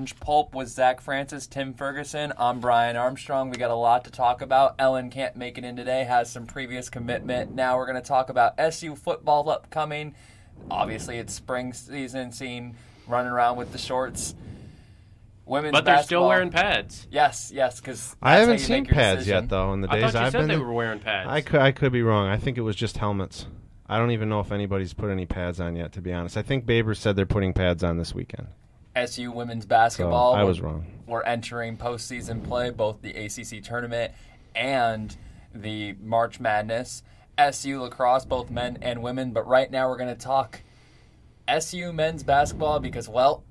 Orange. Pulp with Zach Francis, Tim Ferguson. I'm Brian Armstrong. We got a lot to talk about. Ellen can't make it in today, has some previous commitment. Now we're going to talk about SU football upcoming. Obviously, it's spring season, seen running around with the shorts. Women's but they're basketball. Still wearing pads. Yes, because I haven't seen pads yet, though. In the days I thought you I've said been, they were wearing pads. I could be wrong. I think it was just helmets. I don't even know if anybody's put any pads on yet, to be honest. I think Baber said they're putting pads on this weekend. SU women's basketball. So I was wrong. We're entering postseason play, both the ACC tournament and the March Madness. SU lacrosse, both men and women. But right now we're going to talk SU men's basketball because, well,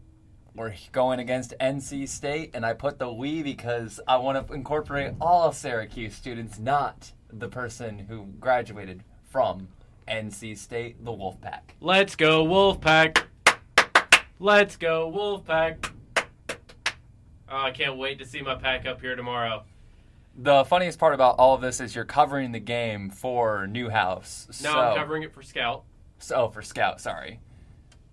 we're going against NC State. And I put the we because I want to incorporate all Syracuse students, not the person who graduated from NC State, the Wolfpack. Let's go Wolfpack. Let's go Wolfpack. Oh, I can't wait to see my pack up here tomorrow. The funniest part about all of this is you're covering the game for Newhouse. No, I'm covering it for Scout. For Scout, sorry.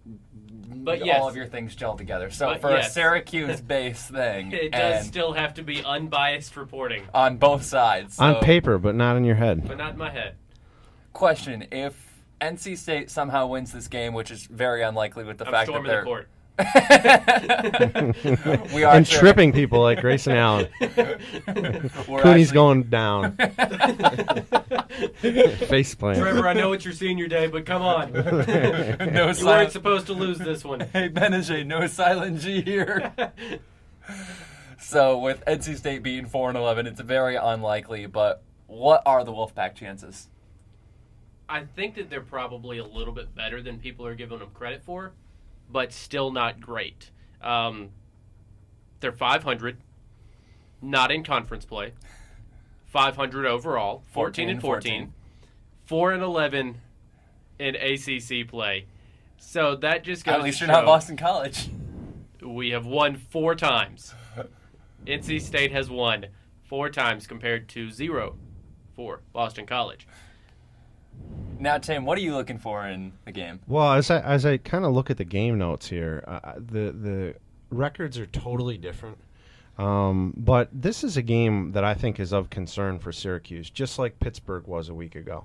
But yes. All of your things gel together. So for a Syracuse-based thing. It does still have to be unbiased reporting. On both sides. So. On paper, but not in your head. But not in my head. Question, if NC State somehow wins this game, which is very unlikely with the fact that they're... the court. We are and tripping people like Grayson Allen. Cooney's going down. Face plant. Trevor, I know it's your senior day, but come on. You weren't supposed to lose this one. Hey, Benajay, no silent G here. So with NC State being 4-11, it's very unlikely, but what are the Wolfpack chances? I think that they're probably a little bit better than people are giving them credit for, but still not great. They're 500, not in conference play. 500 overall, 14-14, 4-11 in ACC play. So that just goes. At least to you're not Boston College. We have won 4 times. NC State has won 4 times compared to 0 for Boston College. Now, Tim, what are you looking for in the game? Well, as I kind of look at the game notes here, the records are totally different. But this is a game that I think is of concern for Syracuse, just like Pittsburgh was a week ago.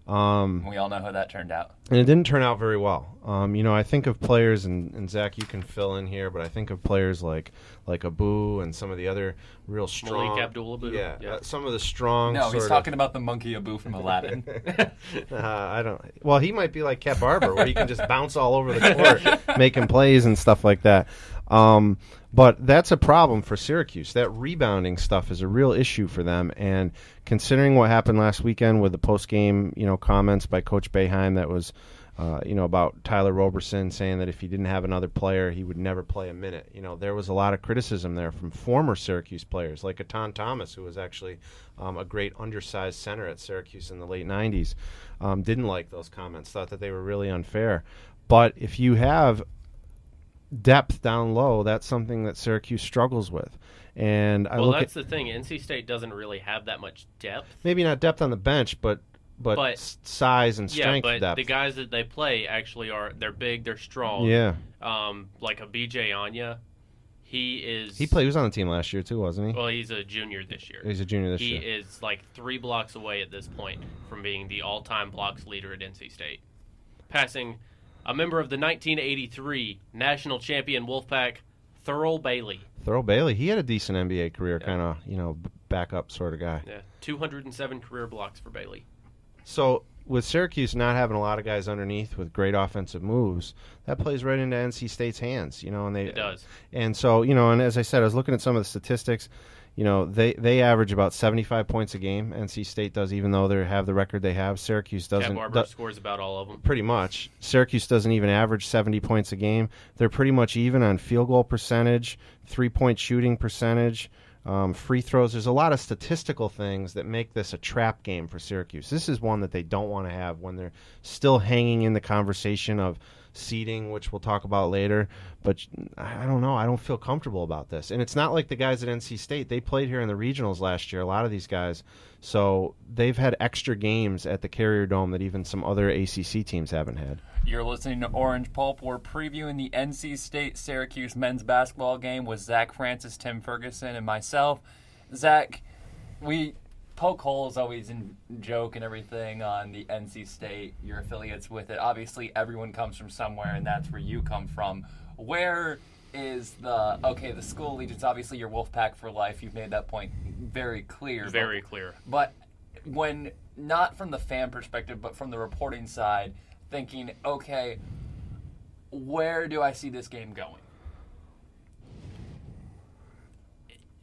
We all know how that turned out. And it didn't turn out very well. I think of players, and Zach, you can fill in here, but I think of players like Abu and some of the other real strong. Malik Abdul-Abu. Yeah. Some of the strong. No, he's talking about the monkey Abu from Aladdin. I don't. Well, he might be like Cat Barber, where he can just bounce all over the court, making plays and stuff like that. But that's a problem for Syracuse. That rebounding stuff is a real issue for them. And considering what happened last weekend with the post-game, comments by Coach Boeheim that was, about Tyler Roberson saying that if he didn't have another player, he would never play a minute. There was a lot of criticism there from former Syracuse players, like Aton Thomas, who was actually a great undersized center at Syracuse in the late 90s. Didn't like those comments, thought that they were really unfair. But if you have depth down low, that's something that Syracuse struggles with. And that's the thing. NC State doesn't really have that much depth. Maybe not depth on the bench, but size and strength. Yeah, but depth. the guys that they play actually they're big, they're strong. Yeah. Like a BJ Anya, he was on the team last year too, wasn't he? Well, he's a junior this year. He's a junior this year. He is like 3 blocks away at this point from being the all-time blocks leader at NC State, passing a member of the 1983 national champion Wolfpack, Thurl Bailey. Thurl Bailey, he had a decent NBA career, kind of, backup sort of guy. Yeah, 207 career blocks for Bailey. So with Syracuse not having a lot of guys underneath with great offensive moves, that plays right into NC State's hands, it does. And so, and as I said, I was looking at some of the statistics. They average about 75 points a game. NC State does, even though they have the record they have. Syracuse doesn't. Cat Barber scores about all of them. Pretty much. Syracuse doesn't even average 70 points a game. They're pretty much even on field goal percentage, 3-point shooting percentage, free throws. There's a lot of statistical things that make this a trap game for Syracuse. This is one that they don't want to have when they're still hanging in the conversation of seeding, which we'll talk about later. But I don't know. I don't feel comfortable about this. And it's not like the guys at NC State. They played here in the regionals last year, a lot of these guys. So they've had extra games at the Carrier Dome that even some other ACC teams haven't had. You're listening to Orange Pulp. We're previewing the NC State-Syracuse men's basketball game with Zach Francis, Tim Ferguson, and myself. Zach, we poke holes always in joke and everything on the NC State, your affiliates with it. Obviously, everyone comes from somewhere, and that's where you come from. Where is the school allegiance? Obviously, you're Wolfpack for life. You've made that point very clear. Very clear. But when, not from the fan perspective, but from the reporting side, thinking, okay, where do I see this game going?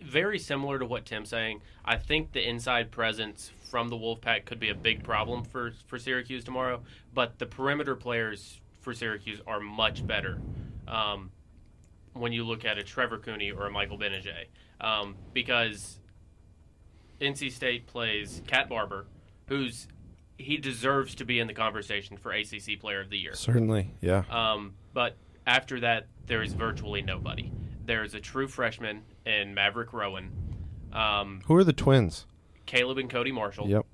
Very similar to what Tim's saying. I think the inside presence from the Wolfpack could be a big problem for Syracuse tomorrow, but the perimeter players for Syracuse are much better when you look at a Trevor Cooney or a Michael Benajay, because NC State plays Cat Barber, he deserves to be in the conversation for ACC Player of the Year. Certainly, yeah. But after that, there is virtually nobody. There's a true freshman in Maverick Rowan. Who are the twins? Caleb and Cody Marshall. Yep.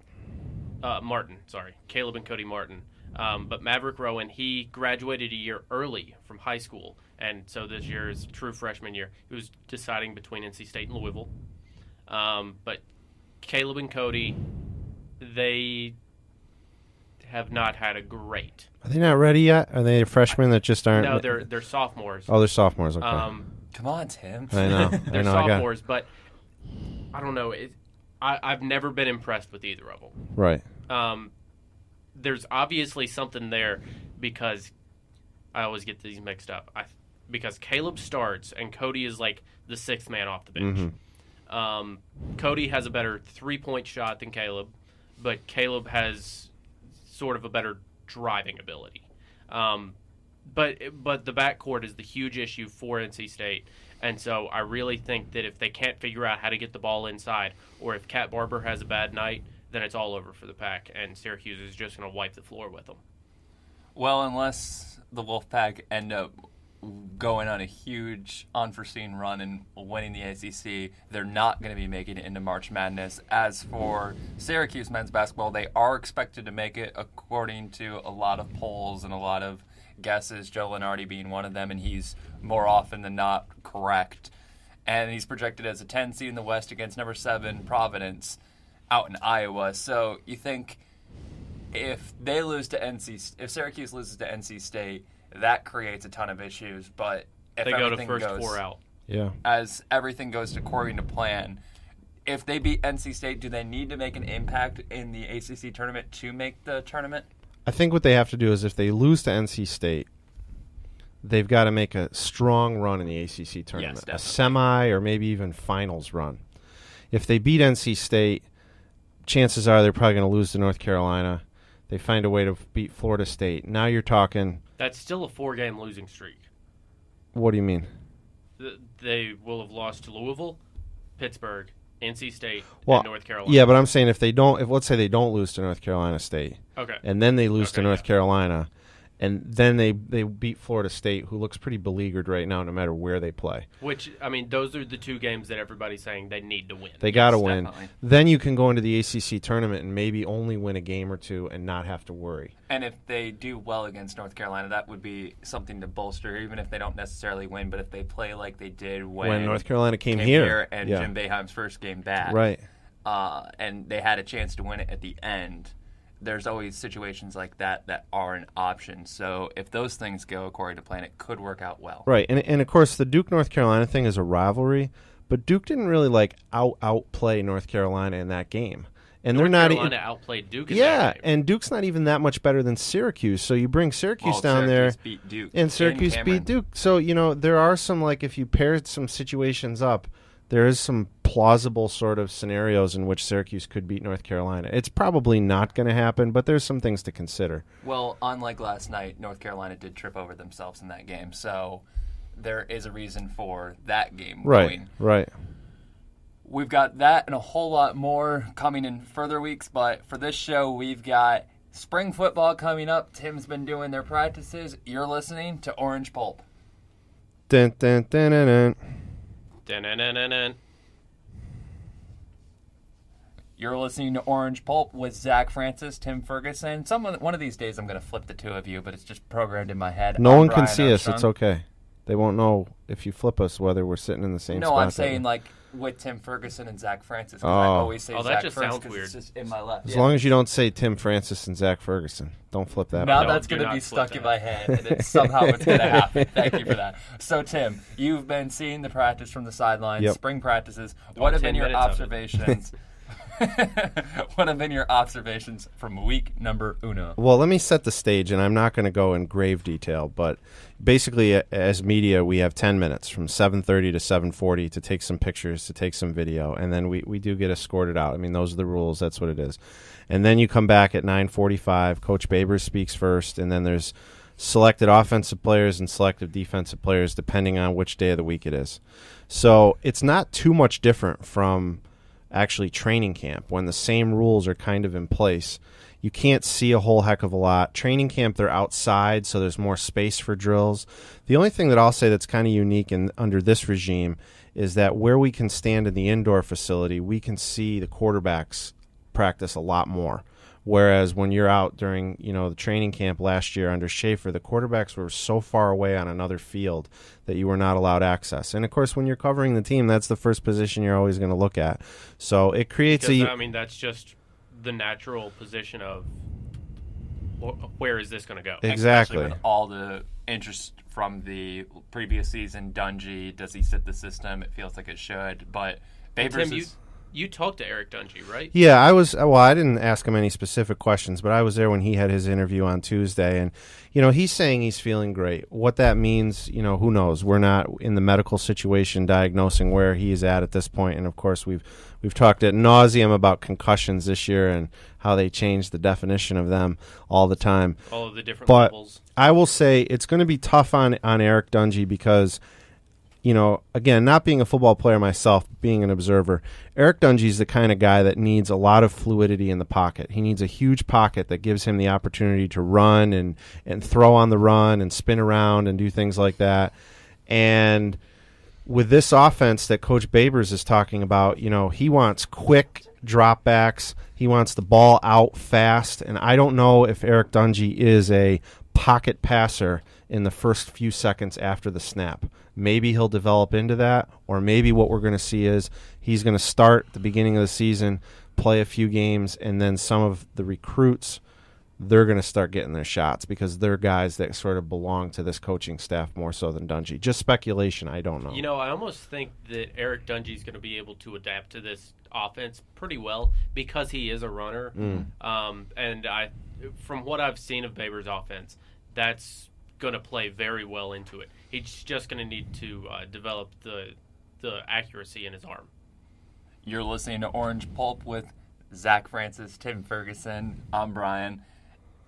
Martin, sorry. Caleb and Cody Martin. But Maverick Rowan, he graduated a year early from high school, and so this year is true freshman year. He was deciding between NC State and Louisville. But Caleb and Cody, they have not had a great. Are they not ready yet? Are they freshmen that just aren't? No, they're sophomores. Oh, they're sophomores. Okay. Come on, Tim. I know. They're sophomores, but I don't know. I've never been impressed with either of them. Right. There's obviously something there because I always get these mixed up. Because Caleb starts and Cody is like the sixth man off the bench. Mm-hmm. Cody has a better 3-point shot than Caleb, but Caleb has sort of a better driving ability. But the backcourt is the huge issue for NC State, and so I really think that if they can't figure out how to get the ball inside, or if Cat Barber has a bad night, then it's all over for the Pack, and Syracuse is just going to wipe the floor with them. Well, unless the Wolfpack end up going on a huge unforeseen run and winning the ACC, they're not going to be making it into March Madness. As for Syracuse men's basketball, they are expected to make it according to a lot of polls and a lot of guesses, Joe Lenardi being one of them, and he's more often than not correct. And he's projected as a 10 seed in the West against number 7 Providence out in Iowa. So you think if Syracuse loses to NC State, that creates a ton of issues. But if they go to everything first goes, 4 out. Yeah. As everything goes according to plan, if they beat NC State, do they need to make an impact in the ACC tournament to make the tournament? I think what they have to do is if they lose to NC State, they've got to make a strong run in the ACC tournament, a semi or maybe even finals run. If they beat NC State, chances are they're probably going to lose to North Carolina. They find a way to beat Florida State. Now you're talking. That's still a 4-game losing streak. What do you mean? They will have lost to Louisville, Pittsburgh, NC State, and North Carolina. Yeah, but I'm saying if let's say they don't lose to North Carolina State, okay, and then they lose to North Carolina, and then they beat Florida State, who looks pretty beleaguered right now no matter where they play. Which, I mean, those are the 2 games that everybody's saying they need to win. They got to win. Definitely. Then you can go into the ACC tournament and maybe only win a game or 2 and not have to worry. And if they do well against North Carolina, that would be something to bolster, even if they don't necessarily win. But if they play like they did when North Carolina came here and Jim Boeheim's first game back, right, and they had a chance to win it at the end, there's always situations like that are an option. So if those things go according to plan, it could work out well. Right, and of course the Duke-North Carolina thing is a rivalry, but Duke didn't really outplay North Carolina in that game. And North they're not Carolina outplayed Duke in that game. And Duke's not even that much better than Syracuse. So you bring Syracuse down Syracuse there, beat Duke and Syracuse beat Duke. So there are some if you pair some situations up, there is some plausible sort of scenarios in which Syracuse could beat North Carolina. It's probably not going to happen, but there's some things to consider. Well, unlike last night, North Carolina did trip over themselves in that game, so there is a reason for that game going. Right. We've got that and a whole lot more coming in further weeks, but for this show, we've got Spring football coming up. Tim's been doing their practices. You're listening to Orange Pulp. Dun, dun, dun, dun, dun. Dun-dun-dun-dun-dun. You're listening to Orange Pulp with Zach Francis, Tim Ferguson. One of these days I'm going to flip the two of you, but it's just programmed in my head. No I'm one can Brian see us. Armstrong. It's okay. They won't know if you flip us whether we're sitting in the same spot. No, I'm that saying way. like with Tim Ferguson and Zach Francis. 'Cause Oh. I always say Oh, that Zach just first sounds 'cause weird. It's just in my left. As long as you don't say Tim Francis and Zach Ferguson. Don't flip that. Now part. that's do going to not be flip stuck in that. my head, and somehow it's going to happen. Thank you for that. So, Tim, you've been seeing the practice from the sidelines, Yep. spring practices. What have been 10 your minutes of it. observations? What have been your observations from week number uno? Well, let me set the stage, and I'm not going to go in grave detail, but basically, as media, we have 10 minutes from 7:30 to 7:40 to take some pictures, to take some video, and then we do get escorted out. I mean, those are the rules. That's what it is. And then you come back at 9:45. Coach Babers speaks first, and then there's selected offensive players and selected defensive players, depending on which day of the week it is. So it's not too much different from actually training camp when the same rules are kind of in place. You can't see a whole heck of a lot. Training camp, they're outside, so there's more space for drills. The only thing that I'll say that's kind of unique under this regime is that where we can stand in the indoor facility, we can see the quarterbacks practice a lot more. Whereas when you're out during, the training camp last year under Schaefer, the quarterbacks were so far away on another field that you were not allowed access. And of course, when you're covering the team, that's the first position you're always going to look at. So it creates That's just the natural position of where is this going to go? Exactly. Especially with all the interest from the previous season. Dungy, does he sit the system? It feels like it should, but Babers Tim, is... you talked to Eric Dungy, right? Yeah, I was. Well, I didn't ask him any specific questions, but I was there when he had his interview on Tuesday, and he's saying he's feeling great. What that means, who knows? We're not in the medical situation diagnosing where he is at this point, and of course we've talked ad nauseum about concussions this year and how they change the definition of them all the time. All of the different But levels. I will say it's going to be tough on Eric Dungy because, again, not being a football player myself, being an observer, Eric Dungy is the kind of guy that needs a lot of fluidity in the pocket. He needs a huge pocket that gives him the opportunity to run and throw on the run and spin around and do things like that. And with this offense that Coach Babers is talking about, he wants quick dropbacks. He wants the ball out fast. And I don't know if Eric Dungy is a pocket passer in the first few seconds after the snap. Maybe he'll develop into that, or maybe what we're going to see is he's going to start at the beginning of the season, play a few games, and then some of the recruits, they're going to start getting their shots because they're guys that sort of belong to this coaching staff more so than Dungy. Just speculation, I don't know. I almost think that Eric Dungy is going to be able to adapt to this offense pretty well because he is a runner. And from what I've seen of Babers' offense, that's going to play very well into it. He's just going to need to develop the accuracy in his arm. You're listening to Orange Pulp with Zach Francis, Tim Ferguson. I'm Brian.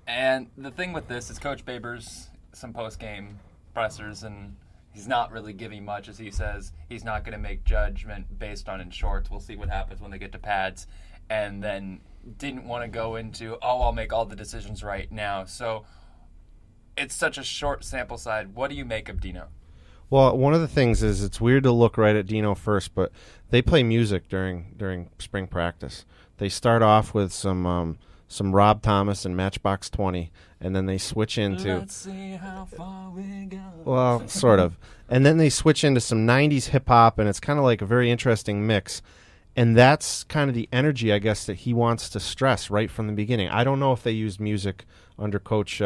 And the thing with this is Coach Babers, some post-game pressers, and he's not really giving much, as he says. He's not going to make judgment based on in shorts. We'll see what happens when they get to pads. And then didn't want to go into, I'll make all the decisions right now. So it's such a short sample size. What do you make of Dino? Well, one of the things is it's weird to look right at Dino first, but they play music during spring practice. They start off with some Rob Thomas and Matchbox 20, and then they switch into... Let's see how far we go. Well, sort of. And then they switch into some 90s hip-hop, and it's kind of like a very interesting mix. And that's kind of the energy, I guess, that he wants to stress right from the beginning. I don't know if they used music under Coach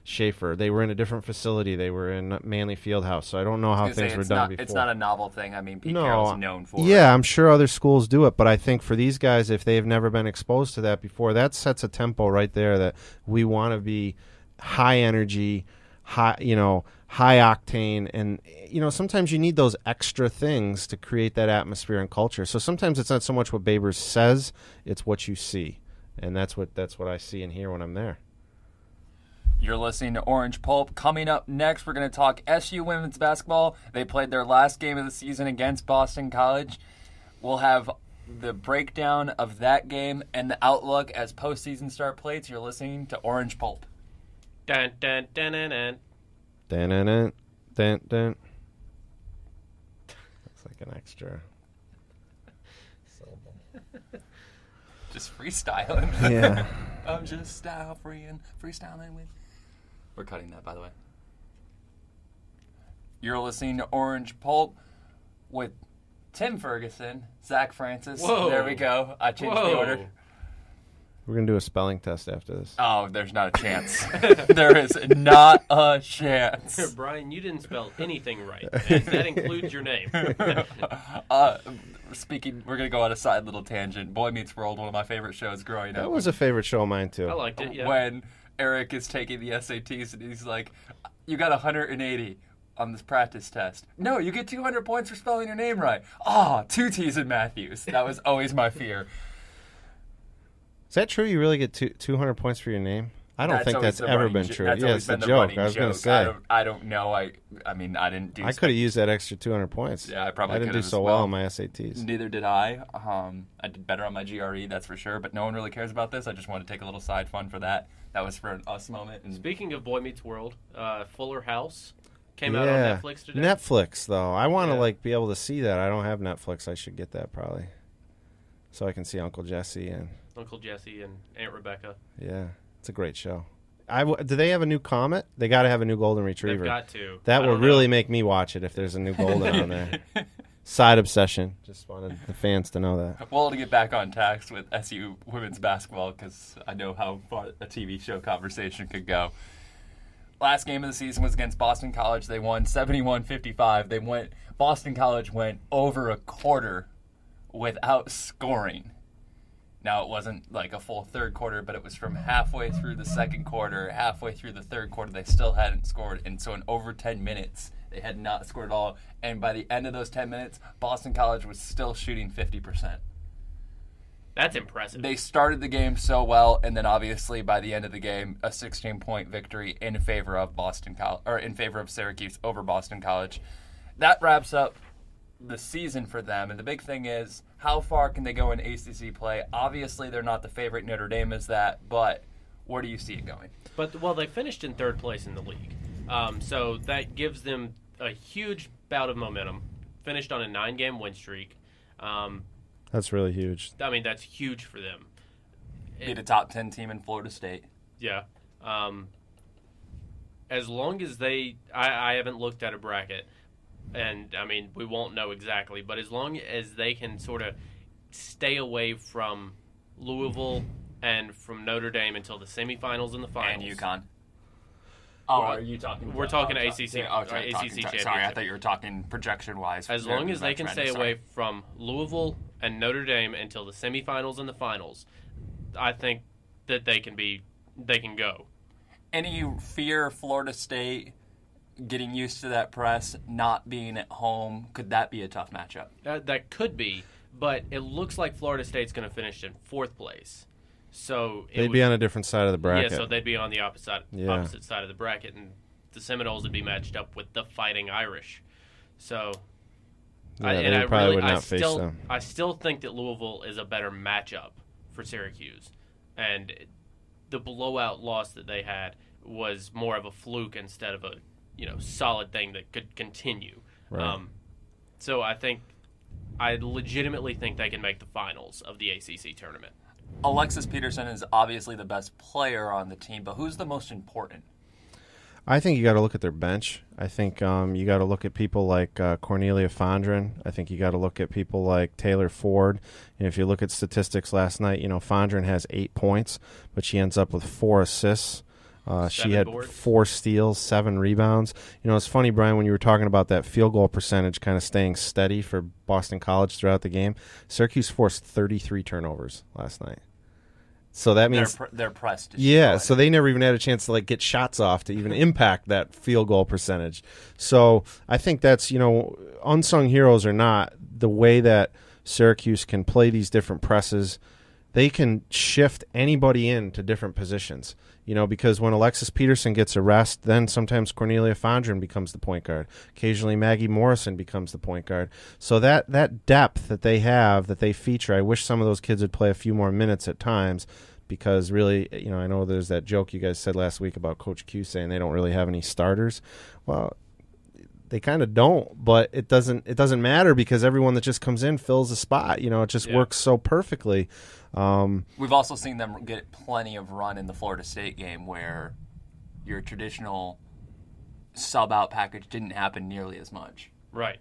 Schaefer. They were in a different facility. They were in Manley Fieldhouse, so I don't know how things were done before. It's not a novel thing. I mean, Pete Carroll's known for it. Yeah, I'm sure other schools do it, but I think for these guys, if they've never been exposed to that before, that sets a tempo right there that we want to be high energy, high octane, and sometimes you need those extra things to create that atmosphere and culture. So sometimes it's not so much what Babers says, it's what you see, and that's what I see and hear when I'm there. You're listening to Orange Pulp. Coming up next, we're going to talk SU women's basketball. They played their last game of the season against Boston College. We'll have the breakdown of that game and the outlook as postseason start plates, you're listening to Orange Pulp. Dun, dun, dun, dun, dun. Dun, dun, dun, dun, dun. That's like an extra syllable. Just freestyling. Yeah. I'm just freestyling with. We're cutting that, by the way. You're listening to Orange Pulp with Tim Ferguson, Zach Francis. Whoa. There we go. I changed the order. We're going to do a spelling test after this. Oh, there's not a chance. There is not a chance. Brian, you didn't spell anything right, and that includes your name. Speaking, we're going to go on a side little tangent. Boy Meets World, one of my favorite shows growing up. That was a favorite show of mine, too. I liked it, yeah. When Eric is taking the SATs and he's like, you got 180 on this practice test. No, you get 200 points for spelling your name right. Two T's in Matthews. That was always my fear. Is that true? You really get 200 points for your name? I don't think that's ever been true. That's yeah, always it's a been the joke. running I was going to joke. say. I don't know. I mean, I didn't do. I could have used that extra 200 points. Yeah, I probably didn't could do have so as well on my SATs. Neither did I. I did better on my GRE, that's for sure. But no one really cares about this. I just want to take a little side fun for that. That was for an us moment. And Speaking of Boy Meets World, Fuller House came out on Netflix today. Netflix, though. I want to be able to see that. I don't have Netflix. I should get that probably, so I can see Uncle Jesse and Uncle Jesse and Aunt Rebecca. Yeah, it's a great show. Do they have a new Comet? They got to have a new Golden Retriever. They've got to. That will really make me watch it if there's a new Golden on there. Side obsession. Just wanted the fans to know that. Well, to get back on task with SU women's basketball, because I know how far a TV show conversation could go. Last game of the season was against Boston College. They won 71-55. Boston College went over a quarter without scoring. Now, it wasn't like a full third quarter, but it was from halfway through the second quarter, halfway through the third quarter, they still hadn't scored. And so in over 10 minutes, they had not scored at all. And by the end of those 10 minutes, Boston College was still shooting 50%. That's impressive. They started the game so well, and then obviously by the end of the game, a 16-point victory in favor of Syracuse over Boston College. That wraps up the season for them, and the big thing is, how far can they go in ACC play? Obviously, they're not the favorite. Notre Dame is that, but where do you see it going? Well, they finished in third place in the league, so that gives them a huge bout of momentum. Finished on a 9-game win streak. That's really huge. I mean, that's huge for them. Beat a top 10 team in Florida State. Yeah. As long as I haven't looked at a bracket, and, I mean, we won't know exactly, but as long as they can sort of stay away from Louisville and from Notre Dame until the semifinals and the finals. And UConn. Oh, are you talking? We're talking ACC. ACC championship. Sorry, I thought you were talking projection-wise. As long as they can stay away from Louisville and Notre Dame until the semifinals and the finals, I think that they can go. Any fear Florida State getting used to that press, not being at home, could that be a tough matchup? That could be, but it looks like Florida State's going to finish in fourth place. So they'd be on a different side of the bracket. Yeah, so they'd be on the opposite side of the bracket, and the Seminoles would be matched up with the Fighting Irish. So, I still think that Louisville is a better matchup for Syracuse, and the blowout loss that they had was more of a fluke instead of a solid thing that could continue. Right. So I legitimately think they can make the finals of the ACC tournament. Alexis Peterson is obviously the best player on the team, but who's the most important? I think you got to look at their bench. I think you got to look at people like Cornelia Fondren. I think you got to look at people like Taylor Ford. And if you look at statistics last night, Fondren has 8 points, but she ends up with 4 assists. She had boards. 4 steals, 7 rebounds. It's funny, Brian, when you were talking about that field goal percentage kind of staying steady for Boston College throughout the game, Syracuse forced 33 turnovers last night. So that means they're pressed. Yeah, so they never even had a chance to get shots off to even impact that field goal percentage. So I think that's, unsung heroes or not, the way that Syracuse can play these different presses. they can shift anybody into different positions. Because when Alexis Peterson gets a rest, then sometimes Cornelia Fondren becomes the point guard. Occasionally Maggie Morrison becomes the point guard. So that depth that they have, that they feature, I wish some of those kids would play a few more minutes at times, because really, I know there's that joke you guys said last week about Coach Q saying they don't really have any starters. Well, they kind of don't, but it doesn't matter, because everyone that just comes in fills a spot. It just works so perfectly. We've also seen them get plenty of run in the Florida State game, where your traditional sub-out package didn't happen nearly as much. Right.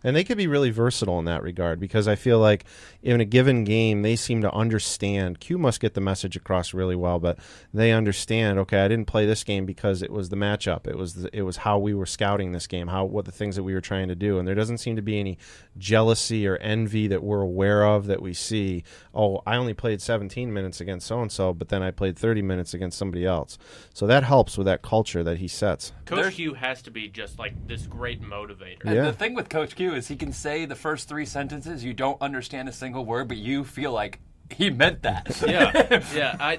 And they could be really versatile in that regard, because I feel like in a given game, they seem to understand. Q must get the message across really well, but they understand, okay, I didn't play this game because it was the matchup. It was how we were scouting this game, what the things that we were trying to do. And there doesn't seem to be any jealousy or envy that we're aware of, that we see, oh, I only played 17 minutes against so-and-so, but then I played 30 minutes against somebody else. So that helps with that culture that he sets. Coach Q has to be just like this great motivator. And the thing with Coach Q is he can say the first 3 sentences, you don't understand a single word, but you feel like he meant that.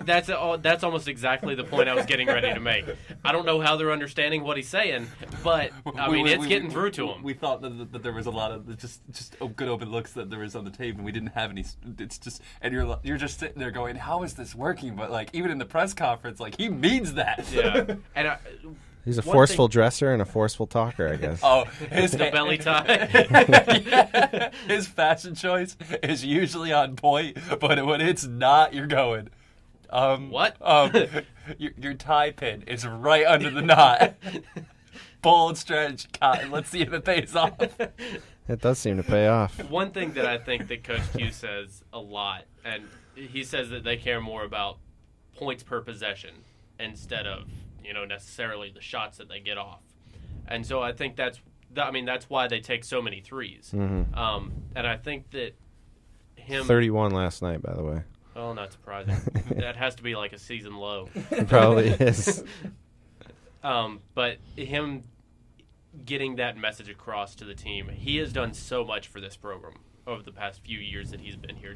That's almost exactly the point I was getting ready to make. I don't know how they're understanding what he's saying, but it's getting through to them. We thought that there was a lot of just good open looks that there was on the tape, and we didn't have any. It's just, and you're just sitting there going, how is this working? But like even in the press conference, like he means that. Yeah, and he's a forceful dresser and a forceful talker, I guess. The belly tie. Yeah. His fashion choice is usually on point, but when it's not, you're going. What? Your tie pin is right under the knot. Bold strategy, Cotton. Let's see if it pays off. It does seem to pay off. One thing that I think that Coach Q says a lot, and he says that they care more about points per possession instead of necessarily the shots that they get off. And so I think that's why they take so many threes. Mm-hmm. And I think that 31 last night, by the way. Oh, not surprising. That has to be like a season low. It probably is. But him getting that message across to the team, he has done so much for this program over the past few years that he's been here.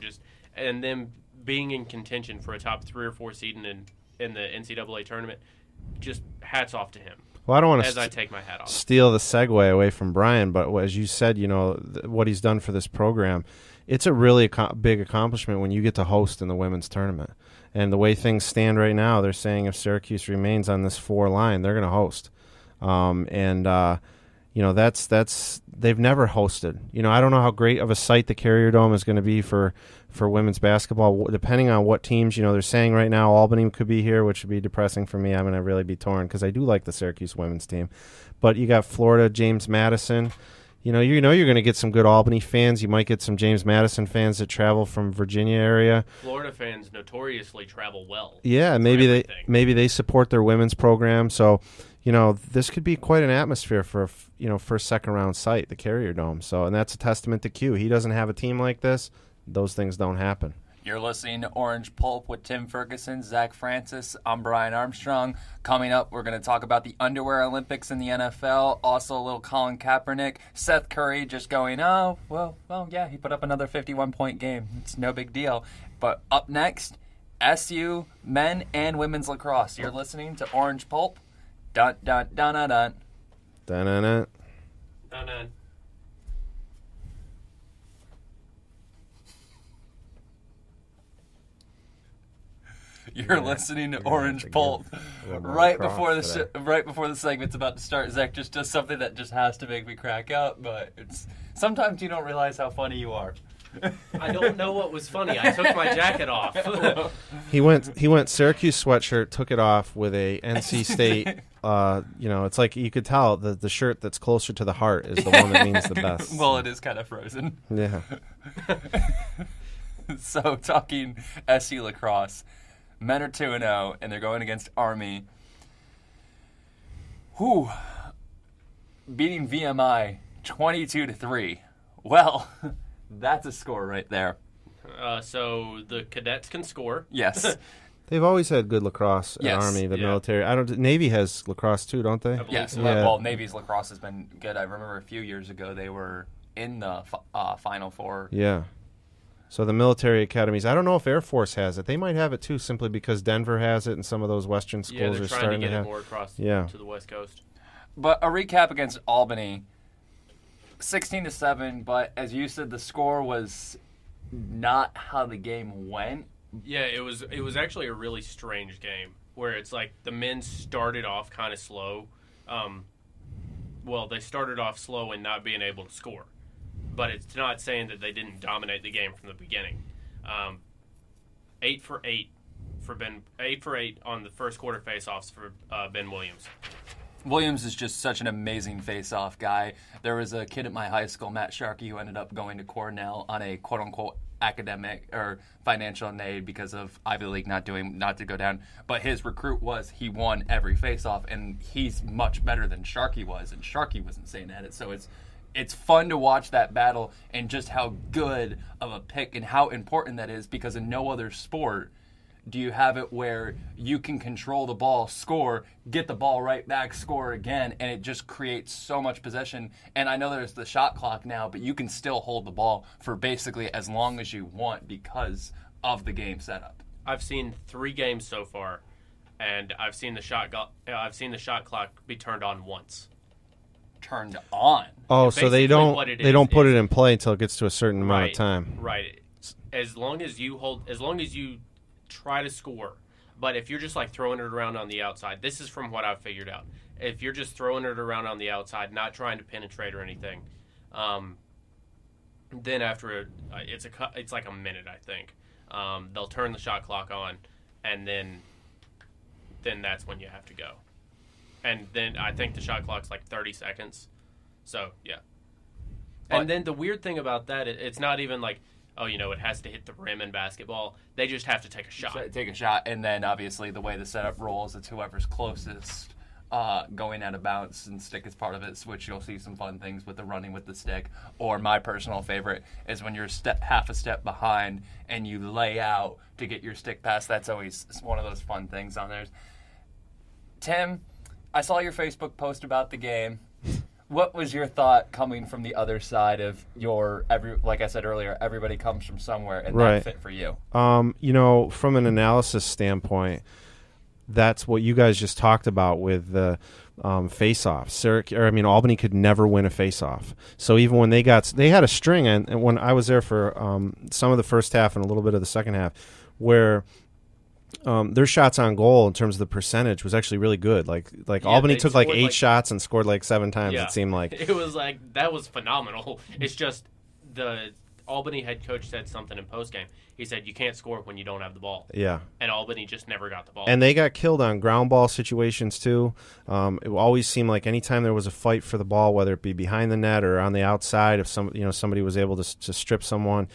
And them being in contention for a top 3 or 4 seed in the NCAA tournament, just hats off to him. Well, I don't want to I take my hat off. Steal the segue away from Brian, but as you said, what he's done for this program, it's a really big accomplishment when you get to host in the women's tournament. And the way things stand right now, they're saying if Syracuse remains on this 4 line, they're going to host. That's they've never hosted. I don't know how great of a site the Carrier Dome is going to be for women's basketball, depending on what teams. They're saying right now Albany could be here, which would be depressing for me. I'm going to really be torn because I do like the Syracuse women's team. But you got Florida, James Madison. You're going to get some good Albany fans. You might get some James Madison fans that travel from Virginia area. Florida fans notoriously travel well. Yeah, maybe they support their women's program. So, this could be quite an atmosphere for a second round site, the Carrier Dome. So, and that's a testament to Q. He doesn't have a team like this. Those things don't happen. You're listening to Orange Pulp with Tim Ferguson, Zach Francis. I'm Brian Armstrong. Coming up, we're going to talk about the Underwear Olympics in the NFL. Also, a little Colin Kaepernick. Seth Curry just going, yeah, he put up another 51-point game. It's no big deal. But up next, SU men and women's lacrosse. You're listening to Orange Pulp. Dun dun dun dun dun. Dun dun dun. Dun dun. You're listening to Orange Pulp. Right before the segment's about to start, Zach just does something that just has to make me crack up. But sometimes you don't realize how funny you are. I don't know what was funny. I took my jacket off. He went Syracuse sweatshirt, took it off with a NC State. It's like you could tell the shirt that's closer to the heart is the one that means the best. Well, it is kind of frozen. Yeah. So talking SU lacrosse. Men are 2-0, and they're going against Army. Beating VMI 22-3. Well, that's a score right there. So the cadets can score. Yes. They've always had good lacrosse at Army, the military. Navy has lacrosse too, don't they? Yes. So. Yeah. Well, Navy's lacrosse has been good. I remember a few years ago they were in the Final Four. Yeah. So the military academies, I don't know if Air Force has it. They might have it too, simply because Denver has it and some of those Western schools Yeah, they're are trying starting to get have it more across Yeah. to the West Coast. But a recap against Albany, 16-7. But as you said, the score was not how the game went. Yeah, it was actually a really strange game where it's like the men started off kind of slow. Well, they started off slow and not being able to score. But it's not saying that they didn't dominate the game from the beginning. 8 for 8 for Ben. 8 for 8 on the first quarter faceoffs for Ben Williams. Williams is just such an amazing face-off guy. There was a kid at my high school, Matt Sharkey, who ended up going to Cornell on a quote-unquote academic or financial aid because of Ivy League not to go down. But his recruit he won every face-off, and he's much better than Sharkey was, and Sharkey was insane at it. So it's fun to watch that battle and just how good of a pick and how important that is, because in no other sport do you have it where you can control the ball, score, get the ball right back, score again, and it just creates so much possession. And I know there's the shot clock now, but you can still hold the ball for basically as long as you want because of the game setup. I've seen 3 games so far, and I've seen the shot clock be turned on once. Turned on. Oh, so they don't put it in play until it gets to a certain amount Right, of time. Right. As long as you try to score, but if you're just like throwing it around on the outside, this is from what I've figured out. If you're just throwing it around on the outside, not trying to penetrate or anything, then after it's like a minute, I think. They'll turn the shot clock on, and then that's when you have to go. And then I think the shot clock's like 30 seconds. So, yeah. And then the weird thing about that, it's not even like, it has to hit the rim in basketball. They just have to take a shot. Take a shot, and then obviously the way the setup rolls, it's whoever's closest going out of bounds, and stick is part of it, which you'll see some fun things with the running with the stick. Or my personal favorite is when you're half a step behind and you lay out to get your stick pass. That's always one of those fun things on there. Tim, I saw your Facebook post about the game. What was your thought coming from the other side of like I said earlier, everybody comes from somewhere, and that fit for you? From an analysis standpoint, that's what you guys just talked about with the face-offs. Albany could never win a face-off. So even when they had a string, and when I was there for some of the first half and a little bit of the second half, where their shots on goal in terms of the percentage was actually really good. Albany took 8 shots and scored 7 times. Yeah. It seemed like it was that was phenomenal. It's just the Albany head coach said something in postgame. He said you can't score when you don't have the ball. Yeah, and Albany just never got the ball. And they got killed on ground ball situations too. It always seemed like anytime there was a fight for the ball, whether it be behind the net or on the outside, if somebody was able to strip someone,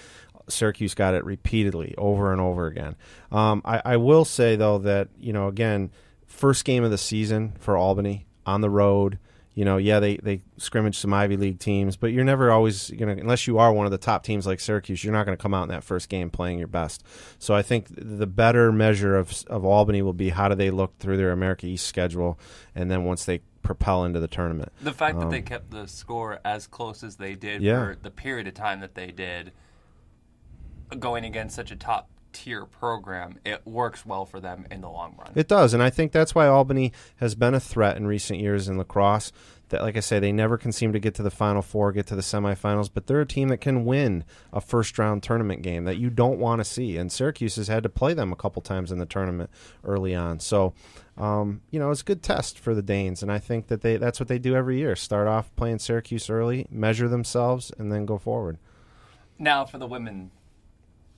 Syracuse got it repeatedly, over and over again. I will say, though, that, again, first game of the season for Albany on the road. They scrimmage some Ivy League teams, but you're never always going to, unless you are one of the top teams like Syracuse, you're not going to come out in that first game playing your best. So I think the better measure of Albany will be how do they look through their America East schedule, and then once they propel into the tournament. The fact that they kept the score as close as they did for the period of time that they did, going against such a top-tier program, it works well for them in the long run. It does, and I think that's why Albany has been a threat in recent years in lacrosse. That, like I say, they never can seem to get to the Final Four, get to the semifinals, but they're a team that can win a first-round tournament game that you don't want to see, and Syracuse has had to play them a couple times in the tournament early on. So, it's a good test for the Danes, and I think that that's what they do every year. Start off playing Syracuse early, measure themselves, and then go forward. Now for the women.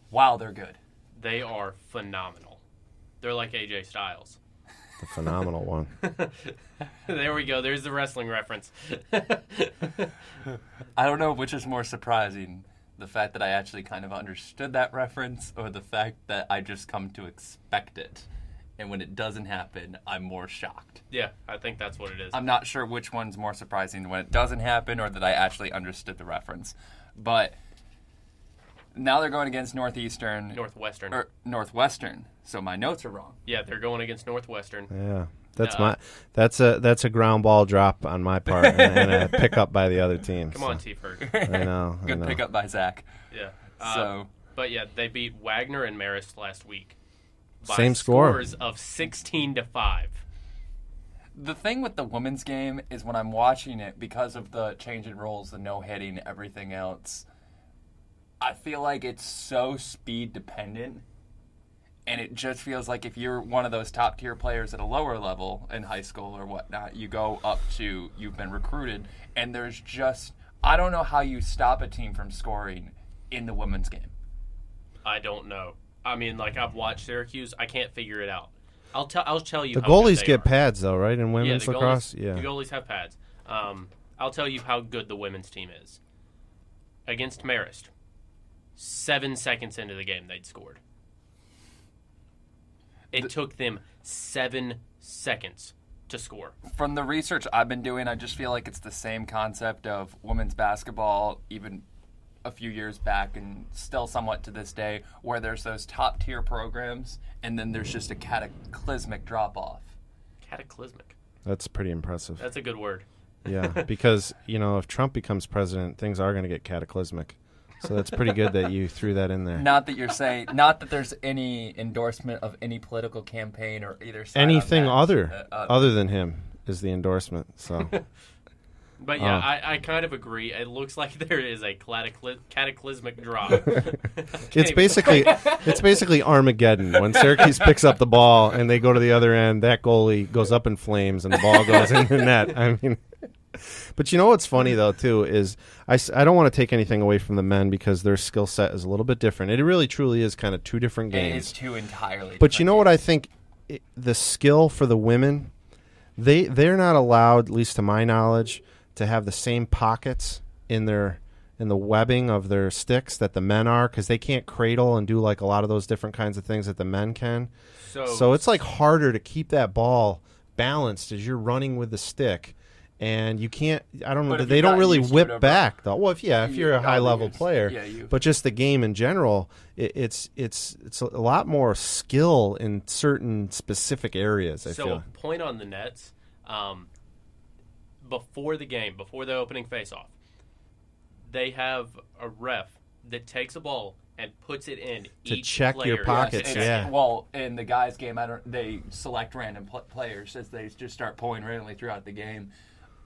Wow, they're good. They are phenomenal. They're like AJ Styles. The phenomenal one. There we go. There's the wrestling reference. I don't know which is more surprising, the fact that I actually kind of understood that reference or the fact that I just come to expect it. And when it doesn't happen, I'm more shocked. Yeah, I think that's what it is. I'm not sure which one's more surprising, when it doesn't happen or that I actually understood the reference. But now they're going against Northwestern. So my notes are wrong. Yeah, they're going against Northwestern. Yeah, that's a ground ball drop on my part and a pickup by the other team. Come on, T-Ferg. I know. Good pickup by Zach. Yeah. So But yeah, they beat Wagner and Marist last week by Same score. scores of 16-5. The thing with the women's game is when I'm watching it, because of the change in rules, the no hitting, everything else, I feel like it's so speed dependent. And it just feels like if you're one of those top tier players at a lower level in high school or whatnot, you go up to, you've been recruited, and there's just, I don't know how you stop a team from scoring in the women's game. I don't know. I mean, like, I've watched Syracuse. I can't figure it out. I'll tell you. The how goalies good they get are. pads, though, right, in women's the lacrosse? Goalies, the goalies have pads. I'll tell you how good the women's team is. Against Marist, 7 seconds into the game, they'd scored. It took them 7 seconds to score. From the research I've been doing, I just feel like it's the same concept of women's basketball, even a few years back and still somewhat to this day, where there's those top tier programs and then there's just a cataclysmic drop off. Cataclysmic. That's pretty impressive. That's a good word. Yeah, because, if Trump becomes president, things are going to get cataclysmic. So that's pretty good that you threw that in there. Not that you're saying, not that there's any endorsement of any political campaign or either side. Anything on that. other than him is the endorsement. So But yeah, I kind of agree. It looks like there is a cataclysmic drop. it's basically Armageddon. When Syracuse picks up the ball and they go to the other end, that goalie goes up in flames and the ball goes in the net. I mean, but you know what's funny though too is I don't want to take anything away from the men because their skill set is a little bit different. It really truly is kind of two different games. It is two entirely. But you know different what I games. think? The skill for the women, they're not allowed, at least to my knowledge, to have the same pockets in the webbing of their sticks that the men are, because they can't cradle and do like a lot of those different kinds of things that the men can. So it's like harder to keep that ball balanced as you're running with the stick, and you can't. I don't know. They don't really whip back though. Well, if you're a high level player, but just the game in general, it's a lot more skill in certain specific areas. I feel. Point on the nets. Before the game, before the opening face-off, they have a ref that takes a ball and puts it in to each check player. your pockets. Yeah. Well, in the guys' game, they select random players as they just start pulling randomly throughout the game.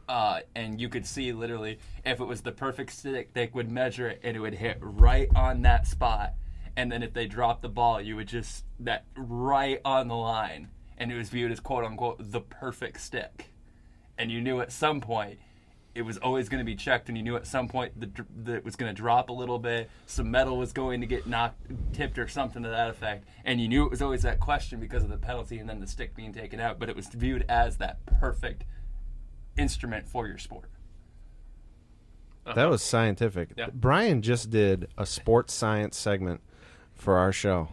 And you could see literally if it was the perfect stick, they would measure it and it would hit right on that spot. And then if they dropped the ball, you would just that right on the line, and it was viewed as quote unquote the perfect stick. And you knew at some point it was always going to be checked, and you knew at some point that it was going to drop a little bit, some metal was going to get tipped or something to that effect, and you knew it was always that question because of the penalty and then the stick being taken out, but it was viewed as that perfect instrument for your sport. That was scientific. Yeah. Brian just did a sports science segment for our show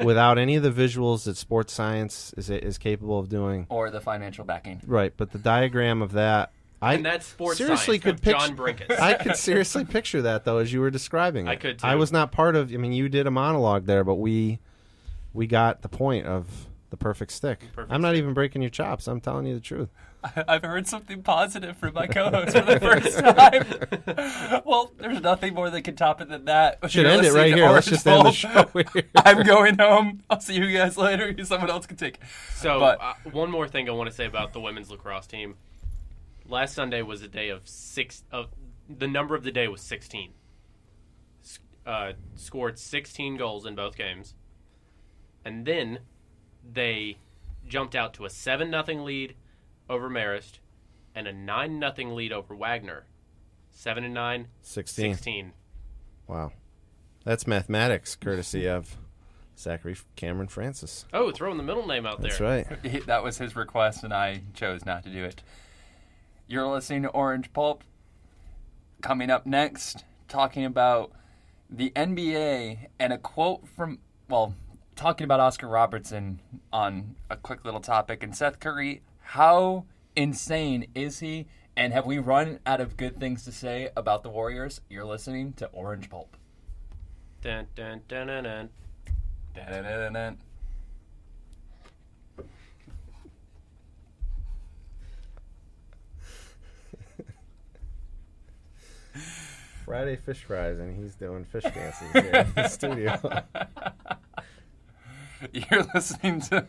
without any of the visuals that sports science is capable of doing, Or the financial backing. right? But the diagram of that, And that's sports seriously science could with John Brinkus. I could seriously picture that though as you were describing it. I could, too. I was not part of. I mean, you did a monologue there, but we got the point of the perfect stick. I'm not even breaking your chops. I'm telling you the truth. I've heard something positive from my co-host for the first time. Well, there's nothing more that can top it than that. Should You're end it listening right to here. Let's Orange just end the Pulp. show here. I'm going home. I'll see you guys later. Someone else can take it. So, But- one more thing I want to say about the women's lacrosse team. Last Sunday was a day of the number of the day was 16. Scored 16 goals in both games. And then they jumped out to a 7-0 lead over Marist and a 9-0 lead over Wagner. 7-9, 16. Wow. That's mathematics, courtesy of Zachary Cameron Francis. Oh, throwing the middle name out there. That's right. That was his request, and I chose not to do it. You're listening to Orange Pulp. Coming up next, talking about the NBA and a quote from, talking about Oscar Robertson on a quick little topic. And Seth Curry, how insane is he? And have we run out of good things to say about the Warriors? You're listening to Orange Pulp. Dun, dun, dun, dun, dun. Da-da-da-da-da. Friday fish fries, and he's doing fish dances here in the studio. You're listening to...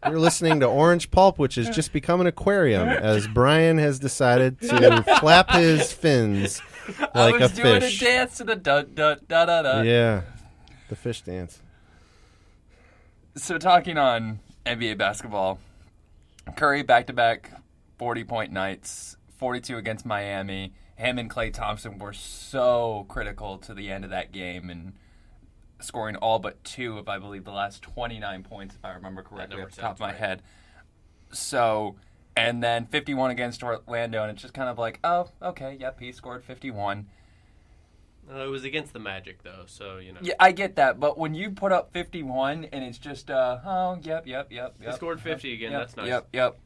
You're listening to Orange Pulp, which has just become an aquarium, as Brian has decided to flap his fins like a fish. I was doing a dance to the da-da-da-da-da. Yeah, the fish dance. So talking on NBA basketball, Curry back-to-back 40-point nights, 42 against Miami. Him and Klay Thompson were so critical to the end of that game and scoring all but 2 of, I believe, the last 29 points, if I remember correctly, off the top of my head. So, and then 51 against Orlando, and it's just kind of like, oh, okay, yep, he scored 51. It was against the Magic, though, so, you know. Yeah, I get that, but when you put up 51 and it's just, yep. He scored 50 again, that's nice. Yep.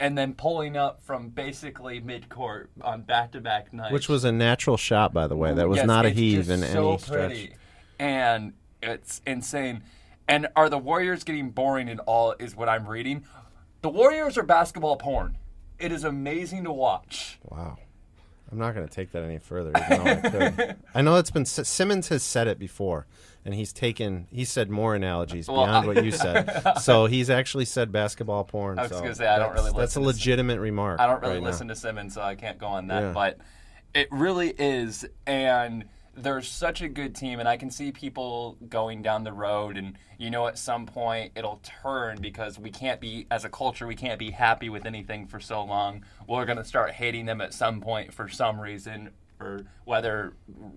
And then pulling up from basically midcourt on back-to-back nights. Which was a natural shot, by the way. That was not a heave in any stretch. And it's insane. And are the Warriors getting boring at all is what I'm reading. The Warriors are basketball porn. It is amazing to watch. Wow. I'm not going to take that any further, even though I could. I know it's been... Simmons has said it before, and he said more analogies beyond what you said. So he's actually said basketball porn. I was going to say, I don't really listen. That's a legitimate remark. I don't really listen to Simmons, so I can't go on that. Yeah. But it really is, and... There's such a good team, and I can see people going down the road, and at some point it'll turn because we can't be, as a culture, we can't be happy with anything for so long. We're going to start hating them at some point for some reason, or whether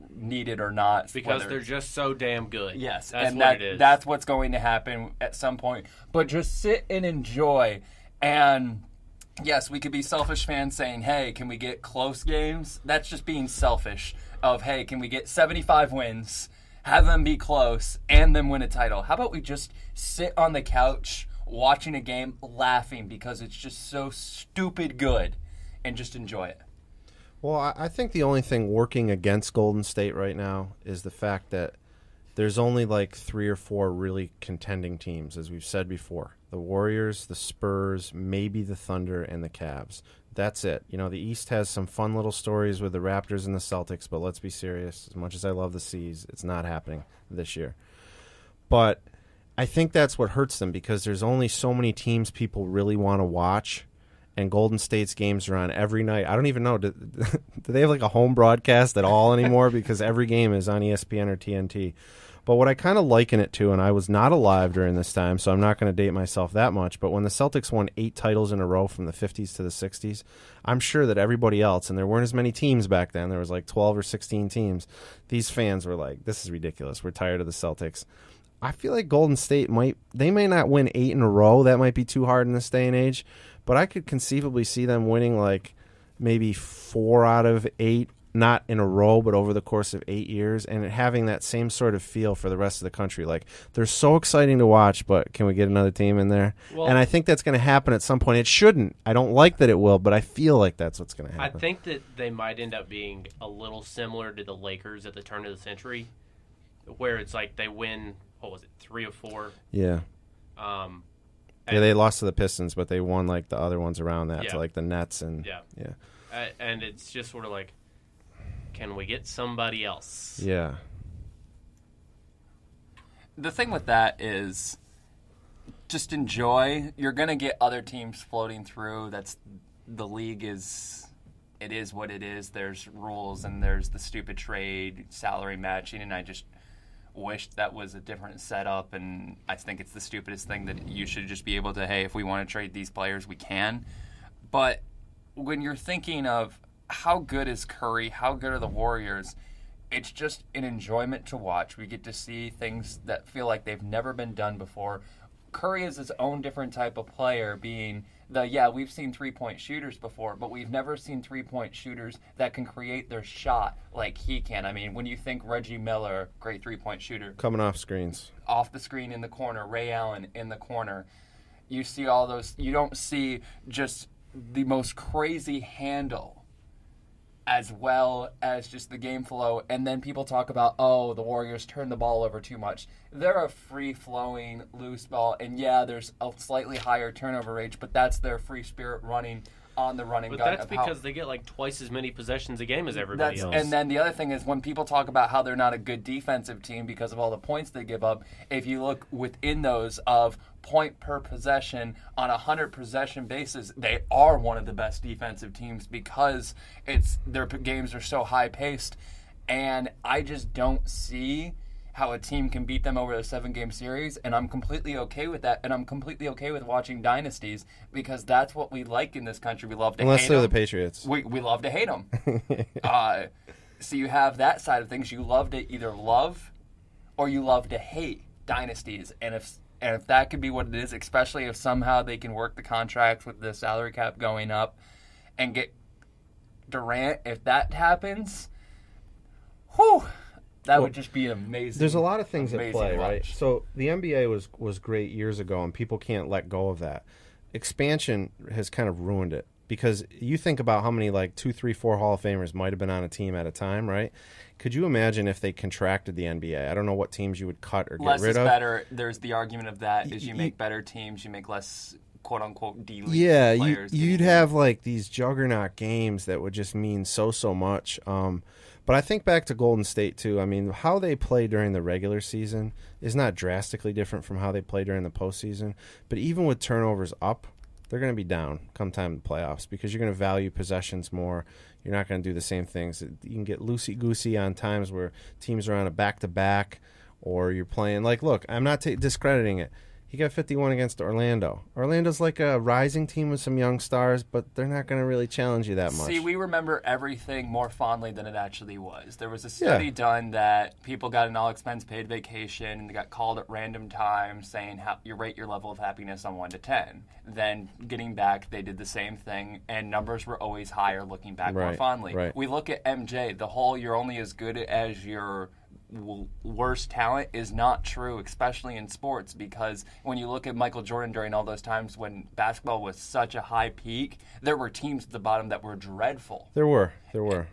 needed or not. Because they're just so damn good. Yes, that's what it is. That's what's going to happen at some point. But just sit and enjoy, and... Yes, we could be selfish fans saying, hey, can we get close games? That's just being selfish of, hey, can we get 75 wins, have them be close, and then win a title? How about we just sit on the couch watching a game laughing because it's just so stupid good and just enjoy it? Well, I think the only thing working against Golden State right now is the fact that there's only like 3 or 4 really contending teams, as we've said before. The Warriors, the Spurs, maybe the Thunder, and the Cavs. That's it. The East has some fun little stories with the Raptors and the Celtics, but let's be serious. As much as I love the C's, it's not happening this year. But I think that's what hurts them because there's only so many teams people really want to watch, and Golden State's games are on every night. I don't even know. Do they have like a home broadcast at all anymore? Because every game is on ESPN or TNT. But what I kind of liken it to, and I was not alive during this time, so I'm not going to date myself that much, but when the Celtics won 8 titles in a row from the 50s to the 60s, I'm sure that everybody else, and there weren't as many teams back then, there was like 12 or 16 teams, these fans were like, this is ridiculous, we're tired of the Celtics. I feel like Golden State they may not win 8 in a row, that might be too hard in this day and age, but I could conceivably see them winning like maybe 4 out of 8, not in a row, but over the course of 8 years, and having that same sort of feel for the rest of the country. Like, they're so exciting to watch, but can we get another team in there? Well, and I think that's going to happen at some point. It shouldn't. I don't like that it will, but I feel like that's what's going to happen. I think that they might end up being a little similar to the Lakers at the turn of the century, where it's like they win, 3 or 4? Yeah. Yeah, they lost to the Pistons, but they won like the other ones around that, to like the Nets and and it's just sort of like, can we get somebody else? Yeah. The thing with that is just enjoy. You're going to get other teams floating through. The league is what it is. There's rules and there's the stupid trade, salary matching, and I just wish that was a different setup, and I think it's the stupidest thing that you should just be able to, hey, if we want to trade these players, we can. But when you're thinking of how good is Curry, how good are the Warriors, it's just an enjoyment to watch. We get to see things that feel like they've never been done before. Curry is his own different type of player, being we've seen three-point shooters before, but we've never seen three-point shooters that can create their shot like he can. I mean, when you think Reggie Miller, great three-point shooter. Coming off screens. Off the screen in the corner, Ray Allen in the corner. You see all those. You don't see just the most crazy handle as well as just the game flow. And then people talk about, the Warriors turn the ball over too much. They're a free-flowing, loose ball. And, there's a slightly higher turnover rate, but that's their free spirit running on the running But gun. that's because they get like twice as many possessions a game as everybody else. And then the other thing is when people talk about how they're not a good defensive team because of all the points they give up, if you look within those of point per possession on a 100 possession basis, they are one of the best defensive teams because their games are so high paced, and I just don't see how a team can beat them over a 7-game series, and I'm completely okay with that, and I'm completely okay with watching dynasties because that's what we like in this country. We love to hate them. Unless they're the Patriots. We love to hate them. So you have that side of things. You love to either love or you love to hate dynasties, and if that could be what it is, especially if somehow they can work the contracts with the salary cap going up and get Durant, if that happens, whew, that would just be amazing. There's a lot of things at play, right? watch. So the NBA was great years ago, and people can't let go of that. Expansion has kind of ruined it because you think about how many 2, 3, 4 Hall of Famers might have been on a team at a time, right? Could you imagine if they contracted the NBA? I don't know what teams you would cut or get Less rid is of. better. There's the argument of that is you make better teams, you make less quote-unquote D-League Yeah, players. you'd have these juggernaut games that would just mean so much. But I think back to Golden State, too. I mean, how they play during the regular season is not drastically different from how they play during the postseason. But even with turnovers up, they're going to be down come time to playoffs because you're going to value possessions more. You're not going to do the same things. You can get loosey-goosey on times where teams are on a back-to-back or you're playing. Look, I'm not discrediting it. He got 51 against Orlando. Orlando's like a rising team with some young stars, but they're not going to really challenge you that much. See, we remember everything more fondly than it actually was. There was a study done that people got an all-expense-paid vacation and they got called at random times saying how you rate your level of happiness on 1 to 10. Then getting back, they did the same thing, and numbers were always higher looking back more fondly. Right. We look at MJ, the whole you're only as good as your worst talent is not true, especially in sports, because when you look at Michael Jordan during all those times when basketball was such a high peak, there were teams at the bottom that were dreadful. There were.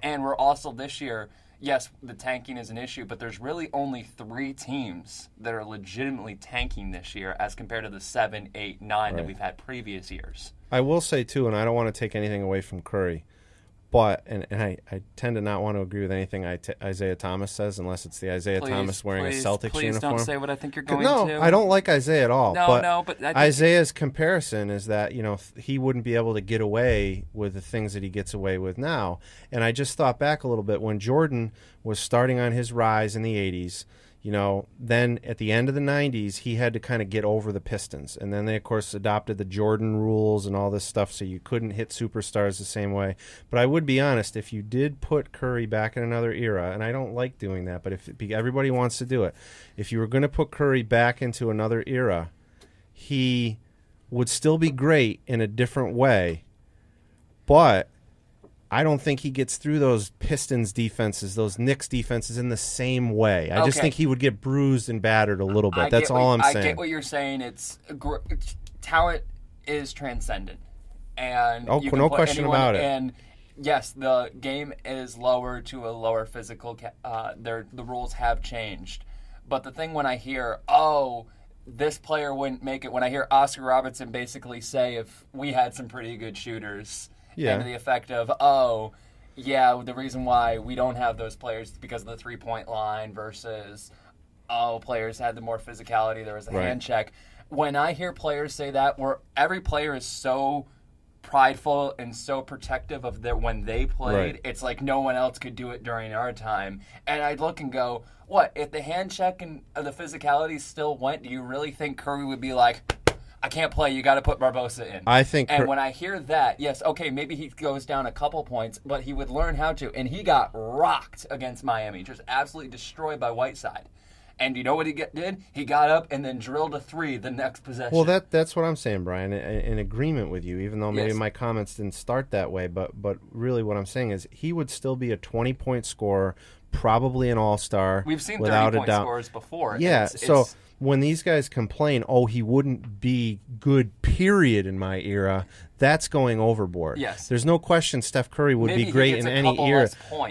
And we're also this year, yes, the tanking is an issue, but there's really only 3 teams that are legitimately tanking this year as compared to the 7, 8, 9 that we've had previous years. I will say, too, and I don't want to take anything away from Curry, but, and I tend to not want to agree with anything Isaiah Thomas says unless it's the Isaiah Thomas wearing a Celtics uniform. Please don't say what I think you're going to. No, I don't like Isaiah at all. But Isaiah's comparison is that, he wouldn't be able to get away with the things that he gets away with now. And I just thought back a little bit when Jordan was starting on his rise in the 80s. Then at the end of the 90s, he had to kind of get over the Pistons. And then they, of course, adopted the Jordan rules and all this stuff, so you couldn't hit superstars the same way. But I would be honest, if you did put Curry back in another era, and I don't like doing that, but if everybody wants to do it, if you were going to put Curry back into another era, he would still be great in a different way. But I don't think he gets through those Pistons defenses, those Knicks defenses in the same way. I just think he would get bruised and battered a little bit. That's all I'm saying. I get what you're saying. Talent is transcendent. And no question about it. And yes, the game is lower to a lower physical. The rules have changed. But the thing when I hear, this player wouldn't make it, when I hear Oscar Robertson basically say if we had some pretty good shooters, and to the effect of, the reason why we don't have those players is because of the three-point line versus, players had the more physicality, there was a hand check. When I hear players say that, where every player is so prideful and so protective of when they played, it's like no one else could do it during our time. And I'd look and go, what, if the hand check and the physicality still went, do you really think Curry would be like, I can't play, you got to put Barbosa in? I think. And when I hear that, yes, okay, maybe he goes down a couple points, but he would learn how to. And he got rocked against Miami, just absolutely destroyed by Whiteside. And you know what he did? He got up and then drilled a 3 the next possession. Well, that's what I'm saying, Brian. In agreement with you, even though maybe my comments didn't start that way, but really what I'm saying is he would still be a 20-point scorer, probably an all-star. We've seen without 30-point a doubt. scores before. Yeah, so when these guys complain, he wouldn't be good, period, in my era, that's going overboard. Yes. There's no question Steph Curry would be great in any era.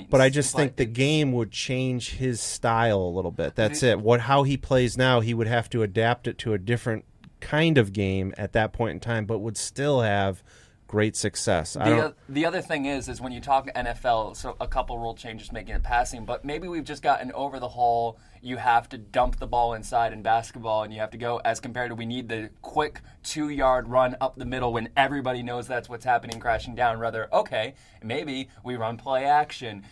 But I just think the game would change his style a little bit. That's it. How he plays now, he would have to adapt it to a different kind of game at that point in time, but would still have great success. The other thing is when you talk NFL, so a couple rule changes making it passing, but maybe we've just gotten over the whole you have to dump the ball inside in basketball and you have to go as compared to we need the quick 2-yard run up the middle when everybody knows that's what's happening crashing down. Rather, okay, maybe we run play action.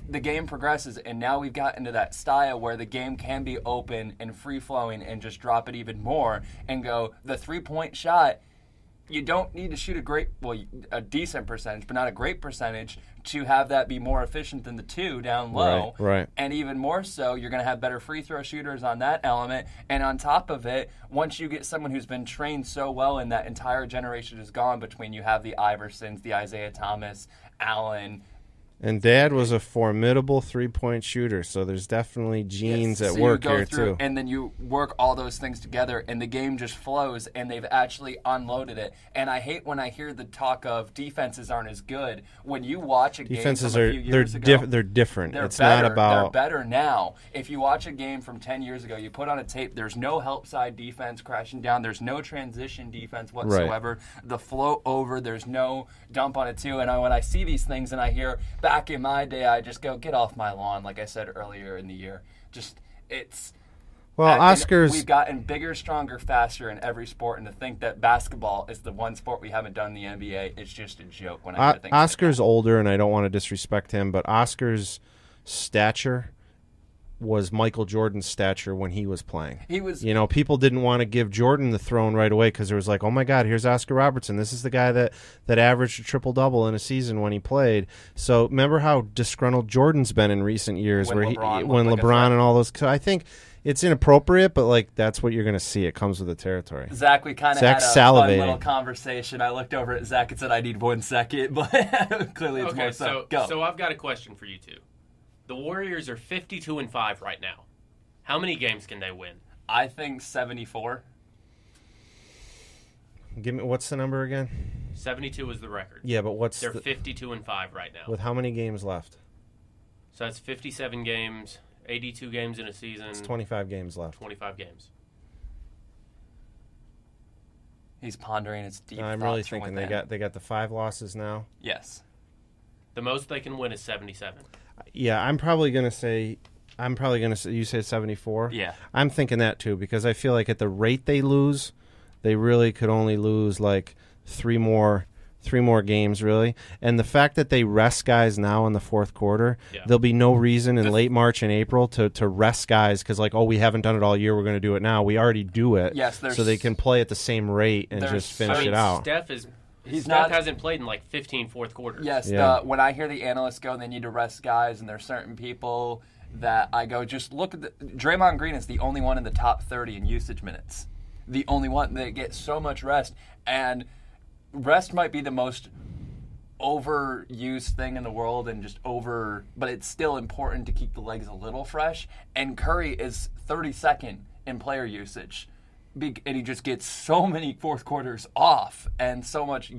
The game progresses, and now we've gotten to that style where the game can be open and free-flowing and just drop it even more and go, the three-point shot, you don't need to shoot a decent percentage, but not a great percentage, to have that be more efficient than the two down low. Right. And even more so, you're going to have better free throw shooters on that element. And on top of it, once you get someone who's been trained so well and that entire generation is gone between you have the Iversons, the Isaiah Thomas, Allen. And Dad was a formidable three-point shooter, so there's definitely genes at work here, too. And then you work all those things together, and the game just flows, and they've actually unloaded it. And I hate when I hear the talk of defenses aren't as good. When you watch a game from a few years ago, they're different. It's not about... They're better now. If you watch a game from 10 years ago, you put on a tape, there's no help side defense crashing down. There's no transition defense whatsoever. Right. The float over, there's no dump on it, too. And when I see these things and I hear... Back in my day, I just go, get off my lawn, like I said earlier in the year. Oscars... We've gotten bigger, stronger, faster in every sport, and to think that basketball is the one sport we haven't done in the NBA, it's just a joke when I think Oscar's older, and I don't want to disrespect him, but Oscar's stature was Michael Jordan's stature when he was playing. People didn't want to give Jordan the throne right away because there was like, oh my God, here's Oscar Robertson. This is the guy that averaged a triple-double in a season when he played. So remember how disgruntled Jordan's been in recent years when LeBron and all those. So I think it's inappropriate, but that's what you're going to see. It comes with the territory. Zach, we kind of had a fun little conversation. I looked over at Zach and said, I need 1 second, but clearly it's more so. Go. So I've got a question for you two. The Warriors are 52-5 right now. How many games can they win? I think 74. Give me what's the number again? 72 is the record. Yeah, but they're 52-5 right now. With how many games left? So that's 57 games, 82 games in a season. It's 25 games left. 25 games. He's pondering his deep thoughts. I'm really thinking they got the 5 losses now. Yes. The most they can win is 77. Yeah, I'm probably going to say you say 74? Yeah. I'm thinking that too because I feel like at the rate they lose, they really could only lose like 3 more games really. And the fact that they rest guys now in the fourth quarter, there'll be no reason in late March and April to rest guys because we haven't done it all year, we're going to do it now. We already do it. Yes, so they can play at the same rate and just finish it out. Steph hasn't played in 15 fourth quarters. Yes, when I hear the analysts go, they need to rest guys, and there's certain people that I go, just look at Draymond Green is the only one in the top 30 in usage minutes. The only one that gets so much rest, and rest might be the most overused thing in the world but it's still important to keep the legs a little fresh, and Curry is 32nd in player usage. And he just gets so many fourth quarters off and so much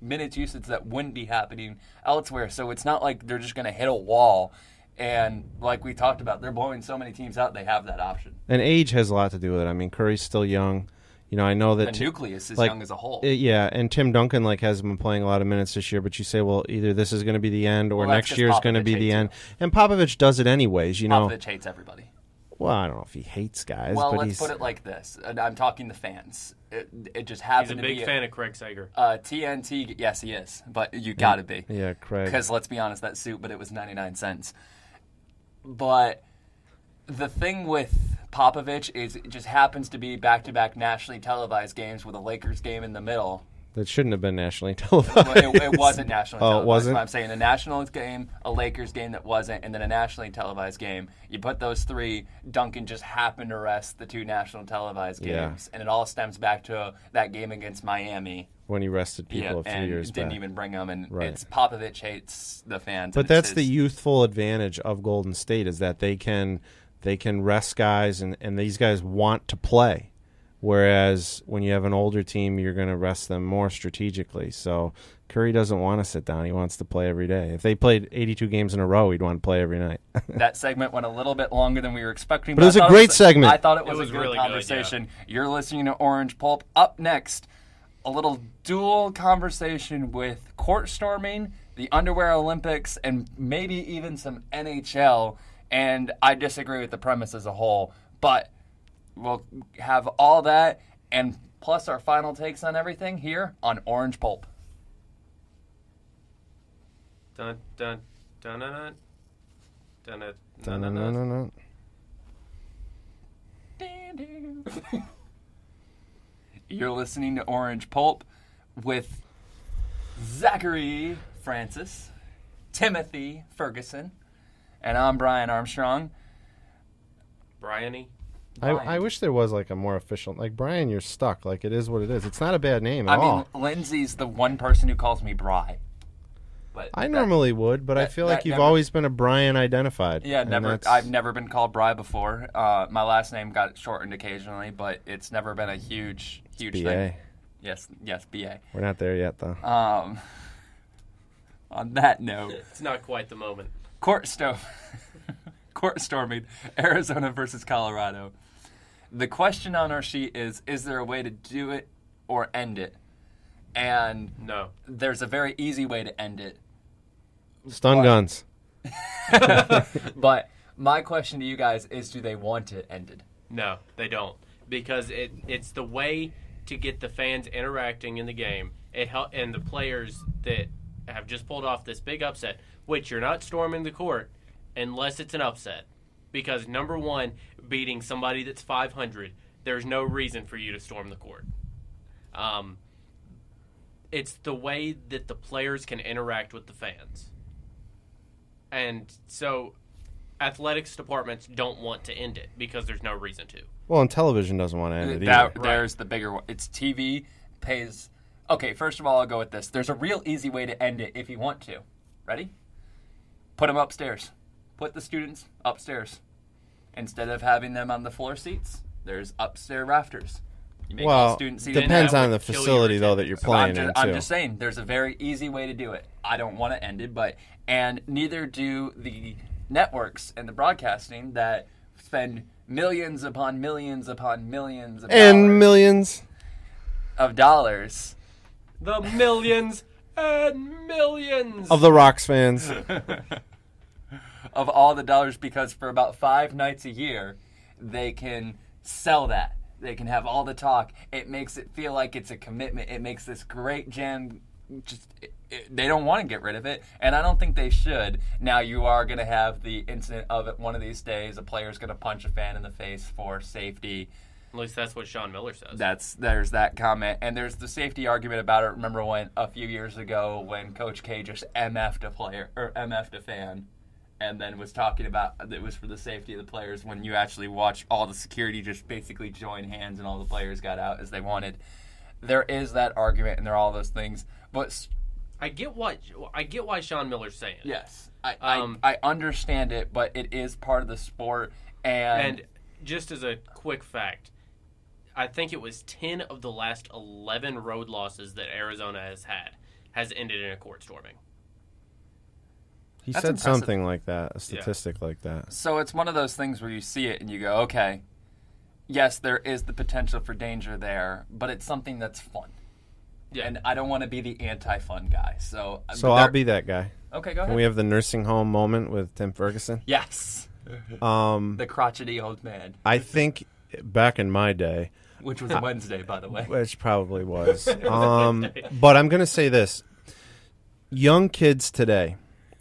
minutes usage that wouldn't be happening elsewhere. So it's not like they're just going to hit a wall. And like we talked about, they're blowing so many teams out, they have that option. And age has a lot to do with it. I mean, Curry's still young. I know that the nucleus is young as a whole. And Tim Duncan hasn't been playing a lot of minutes this year. But you say, well, either this is going to be the end or next year is going to be the end. And Popovich does it anyways. Popovich hates everybody. Well, I don't know if he hates guys. Well, but let's put it like this. I'm talking the fans. It just happened to be... He's a big fan of Craig Sager. TNT, yes, he is. But you got to be. Yeah, Craig. Because let's be honest, that suit, but it was 99 cents. But the thing with Popovich is it just happens to be back-to-back nationally televised games with a Lakers game in the middle. That shouldn't have been nationally televised. It wasn't nationally televised. Oh, it wasn't? I'm saying a national game, a Lakers game that wasn't, and then a nationally televised game. You put those 3, Duncan just happened to rest the 2 national televised games. And it all stems back to that game against Miami. When he rested people a few years back. Didn't even bring them. And it's Popovich hates the fans. But that's the youthful advantage of Golden State is that they can rest guys, and these guys want to play. Whereas when you have an older team, you're going to rest them more strategically. So Curry doesn't want to sit down. He wants to play every day. If they played 82 games in a row, he'd want to play every night. That segment went a little bit longer than we were expecting. But it was a great segment. I thought it was a good conversation. Good, yeah. You're listening to Orange Pulp. Up next, a little dual conversation with court storming, the underwear Olympics, and maybe even some NHL. And I disagree with the premise as a whole, but we'll have all that and plus our final takes on everything here on Orange Pulp. Dun dun dun dun dun dun dun No, dun no, no, dun. no. You're listening to Orange Pulp with Zachary Francis, Timothy Ferguson, and I'm Brian Armstrong. Bryony. I wish there was like a more official, like Brian, you're stuck. Like it is what it is. It's not a bad name at I all. mean, Lindsay's the one person who calls me Bry. But I normally would, but I feel like you've always been a Brian identified. Yeah, and never. that's- I've never been called Bry before. My last name got shortened occasionally, but it's never been a huge BA. thing. Yes, BA. We're not there yet, though. On that note, It's not quite the moment. court storming, Arizona versus Colorado. The question on our sheet is there a way to do it or end it? And No. there's a very easy way to end it. Stun guns. But my question to you guys is, do they want it ended? No, they don't. Because it's the way to get the fans interacting in the game. And the players that have just pulled off this big upset, which you're not storming the court unless it's an upset. Because, number one, beating somebody that's 500, there's no reason for you to storm the court. It's the way that the players can interact with the fans. And so athletics departments don't want to end it because there's no reason to. Well, and television doesn't want to end it either. There's the bigger one. It's TV pays. Okay, first of all, I'll go with this. There's a real easy way to end it if you want to. Ready? Put them upstairs. Put the students upstairs. Instead of having them on the floor seats, there's upstairs rafters. You make all Well, student seating. depends that on would the kill your facility, though, that you're playing in, too. I'm just saying, there's a very easy way to do it. I don't want to end it, and neither do the networks and the broadcasting that spend millions upon millions upon millions of And millions. dollars. The millions and millions Of the Rocks fans. Of all the dollars, because for about 5 nights a year, they can sell that. They can have all the talk. It makes it feel like it's a commitment. It makes this great jam. They don't want to get rid of it, and I don't think they should. Now, you are going to have the incident of it one of these days. A player's going to punch a fan in the face for safety. At least that's what Sean Miller says. There's that comment, and there's the safety argument about it. Remember when a few years ago when Coach K just MF'd a player or MF'd a fan, and then was talking about it was for the safety of the players. When you actually watch all the security just basically join hands and all the players got out as they wanted. There is that argument, and there are all those things, but I get why Sean Miller's saying it. yes, I understand it, but it is part of the sport, And just as a quick fact, I think it was 10 of the last 11 road losses that Arizona has ended in a court storming. He That's said impressive. something like that, a statistic like that. So it's one of those things where you see it and you go, okay, yes, there is the potential for danger there, but it's something that's fun. Yeah. And I don't want to be the anti-fun guy. So I'll be that guy. Okay, go ahead. Can we have the nursing home moment with Tim Ferguson? Yes. The crotchety old man, I think back in my day, which was a Wednesday, by the way. which probably was. But I'm going to say this. Young kids today,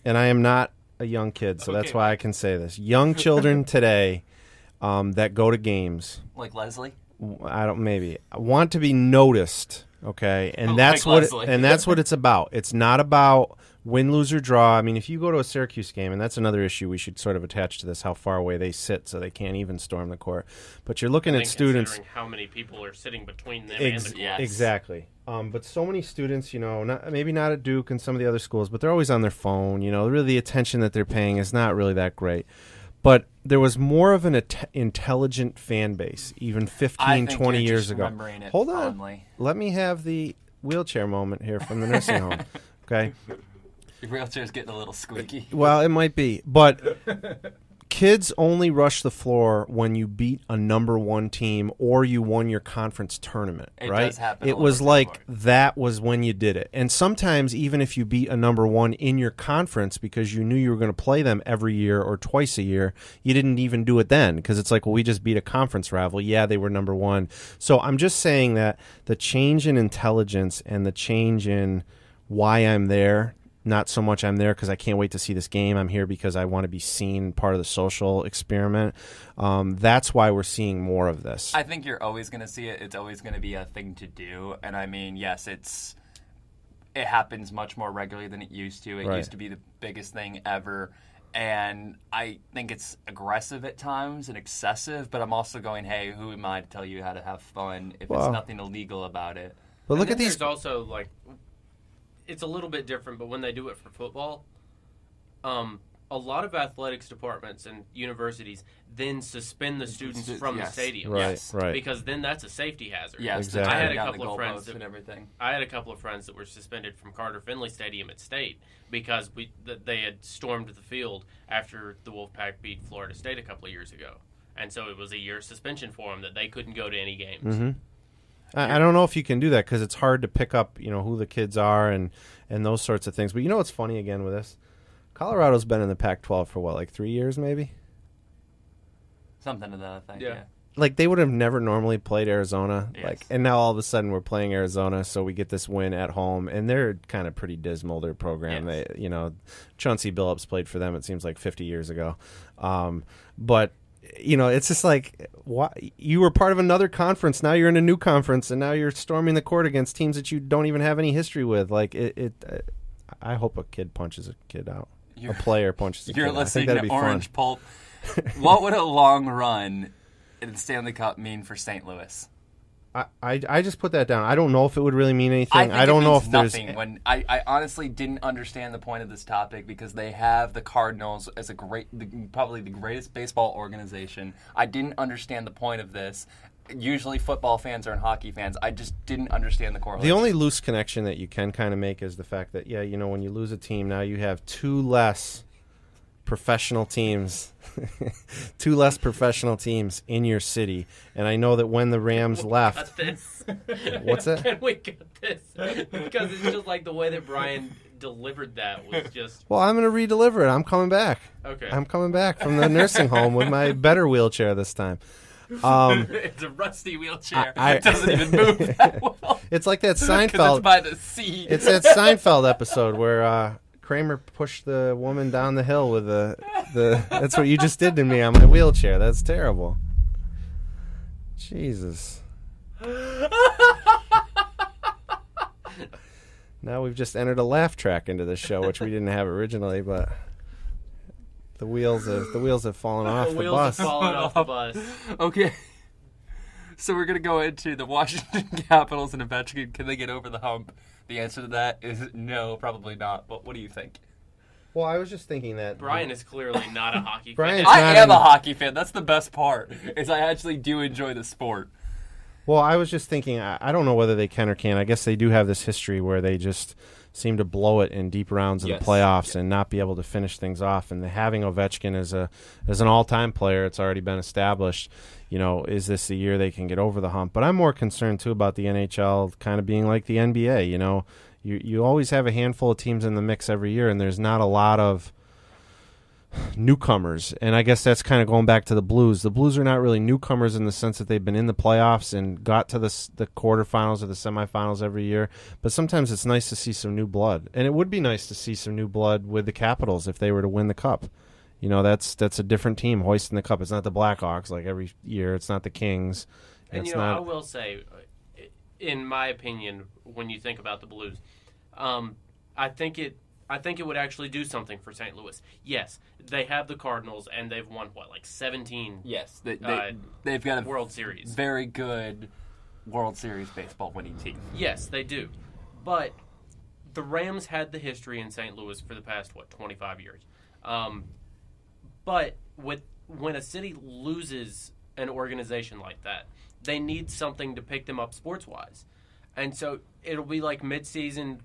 and I am not a young kid, so that's Okay. why I can say this. Young children today that go to games, Like Leslie? want to be noticed, okay? And Like that's what Leslie. and that's what it's about. It's not about win, lose, or draw. I mean, if you go to a Syracuse game, and that's another issue we should sort of attach to this, how far away they sit so they can't even storm the court. But you're looking I at think students. considering how many people are sitting between them and the court. Yes. Exactly. But so many students, maybe not at Duke and some of the other schools, but they're always on their phone. Really the attention that they're paying is not really that great. But there was more of an intelligent fan base even 15, 20 years ago. Hold on. Fondly. Let me have the wheelchair moment here from the nursing home. Okay. Your wheelchair's getting a little squeaky. Well, it might be. But kids only rush the floor when you beat a number one team or you won your conference tournament, It right? does happen It all was over like anymore. that was when you did it. And sometimes even if you beat a number one in your conference because you knew you were going to play them every year or twice a year, you didn't even do it then because it's like, well, we just beat a conference rival. Yeah, they were number one. So I'm just saying that the change in intelligence and the change in why I'm there, not so much I'm there because I can't wait to see this game. I'm here because I want to be seen, part of the social experiment. That's why we're seeing more of this. I think you're always going to see it. It's always going to be a thing to do. And I mean, yes, it happens much more regularly than it used to. It Right. used to be the biggest thing ever. And I think it's aggressive at times and excessive, but I'm also going, hey, who am I to tell you how to have fun if Well, it's nothing illegal about it? But look And at then these. There's also, like, it's a little bit different, but when they do it for football, a lot of athletics departments and universities then suspend the students from the Yes. stadium. Right, Yes. right. Because then that's a safety hazard. Yes, Exactly. I had a down couple the of friends goalposts that- and everything. I had a couple of friends that were suspended from Carter Finley Stadium at State because they had stormed the field after the Wolfpack beat Florida State a couple of years ago. And so it was a year suspension for them that they couldn't go to any games. Mm-hmm. I don't know if you can do that because it's hard to pick up, who the kids are and those sorts of things. But you know what's funny again with this? Colorado's been in the Pac-12 for, like 3 years maybe? Something to that effect, Yeah. yeah. Like, they would have never normally played Arizona. Yes. And now all of a sudden we're playing Arizona, so we get this win at home. And they're kind of pretty dismal, their program. Yes. They, Chauncey Billups played for them, it seems like 50 years ago. But, it's just like, why, you were part of another conference, now you're in a new conference, and now you're storming the court against teams that you don't even have any history with. Like, I hope a kid punches a kid out. A player punches a kid You're out. I listening think that'd to be Orange fun. Pulp. What would a long run in the Stanley Cup mean for St. Louis? I just put that down. I don't know if it would really mean anything. think I don't it know means if there's nothing. When I honestly didn't understand the point of this topic because they have the Cardinals as probably the greatest baseball organization. I didn't understand the point of this. Usually football fans are and hockey fans. I just didn't understand the correlation. The only loose connection that you can kind of make is the fact that, when you lose a team, now you have two less professional teams in your city. And I know that when the Rams left... Cut this. What's that? Can we cut this? Because it's just like the way that Brian delivered that was just... Well, I'm going to re-deliver it. I'm coming back. Okay. I'm coming back from the nursing home with my better wheelchair this time. It's a rusty wheelchair. I- It doesn't even move that well. It's like that 'Cause Seinfeld... it's by the seat. It's that Seinfeld episode where Kramer pushed the woman down the hill with the. That's what you just did to me on my wheelchair. That's terrible. Jesus. Now we've just entered a laugh track into this show, which we didn't have originally, but the wheels have fallen off the wheels bus. have fallen off the bus. Okay. So we're going to go into the Washington Capitals and Ovechkin. Can they get over the hump? The answer to that is no, probably not. But what do you think? Well, I was just thinking that Brian is clearly not a hockey Brian- fan. It's I not am in- a hockey fan. That's the best part, is I actually do enjoy the sport. Well, I was just thinking, I don't know whether they can or can't. I guess they do have this history where they just seem to blow it in deep rounds of Yes. the playoffs and not be able to finish things off. And having Ovechkin as an all-time player, it's already been established. Is this the year they can get over the hump? But I'm more concerned, too, about the NHL kind of being like the NBA. You always have a handful of teams in the mix every year, and there's not a lot of newcomers. And I guess that's kind of going back to the Blues. The Blues are not really newcomers in the sense that they've been in the playoffs and got to the quarterfinals or the semifinals every year. But sometimes it's nice to see some new blood. And it would be nice to see some new blood with the Capitals if they were to win the Cup. That's a different team hoisting the Cup. It's not the Blackhawks like every year. It's not the Kings. And It's I not. will say, in my opinion, when you think about the Blues, I think it would actually do something for St. Louis. Yes, they have the Cardinals, and they've won, 17 Yes, they've got a World Series. very good World Series baseball winning team. Yes, they do. But the Rams had the history in St. Louis for the past, 25 years. But when a city loses an organization like that, they need something to pick them up sports-wise. And so it'll be like mid-season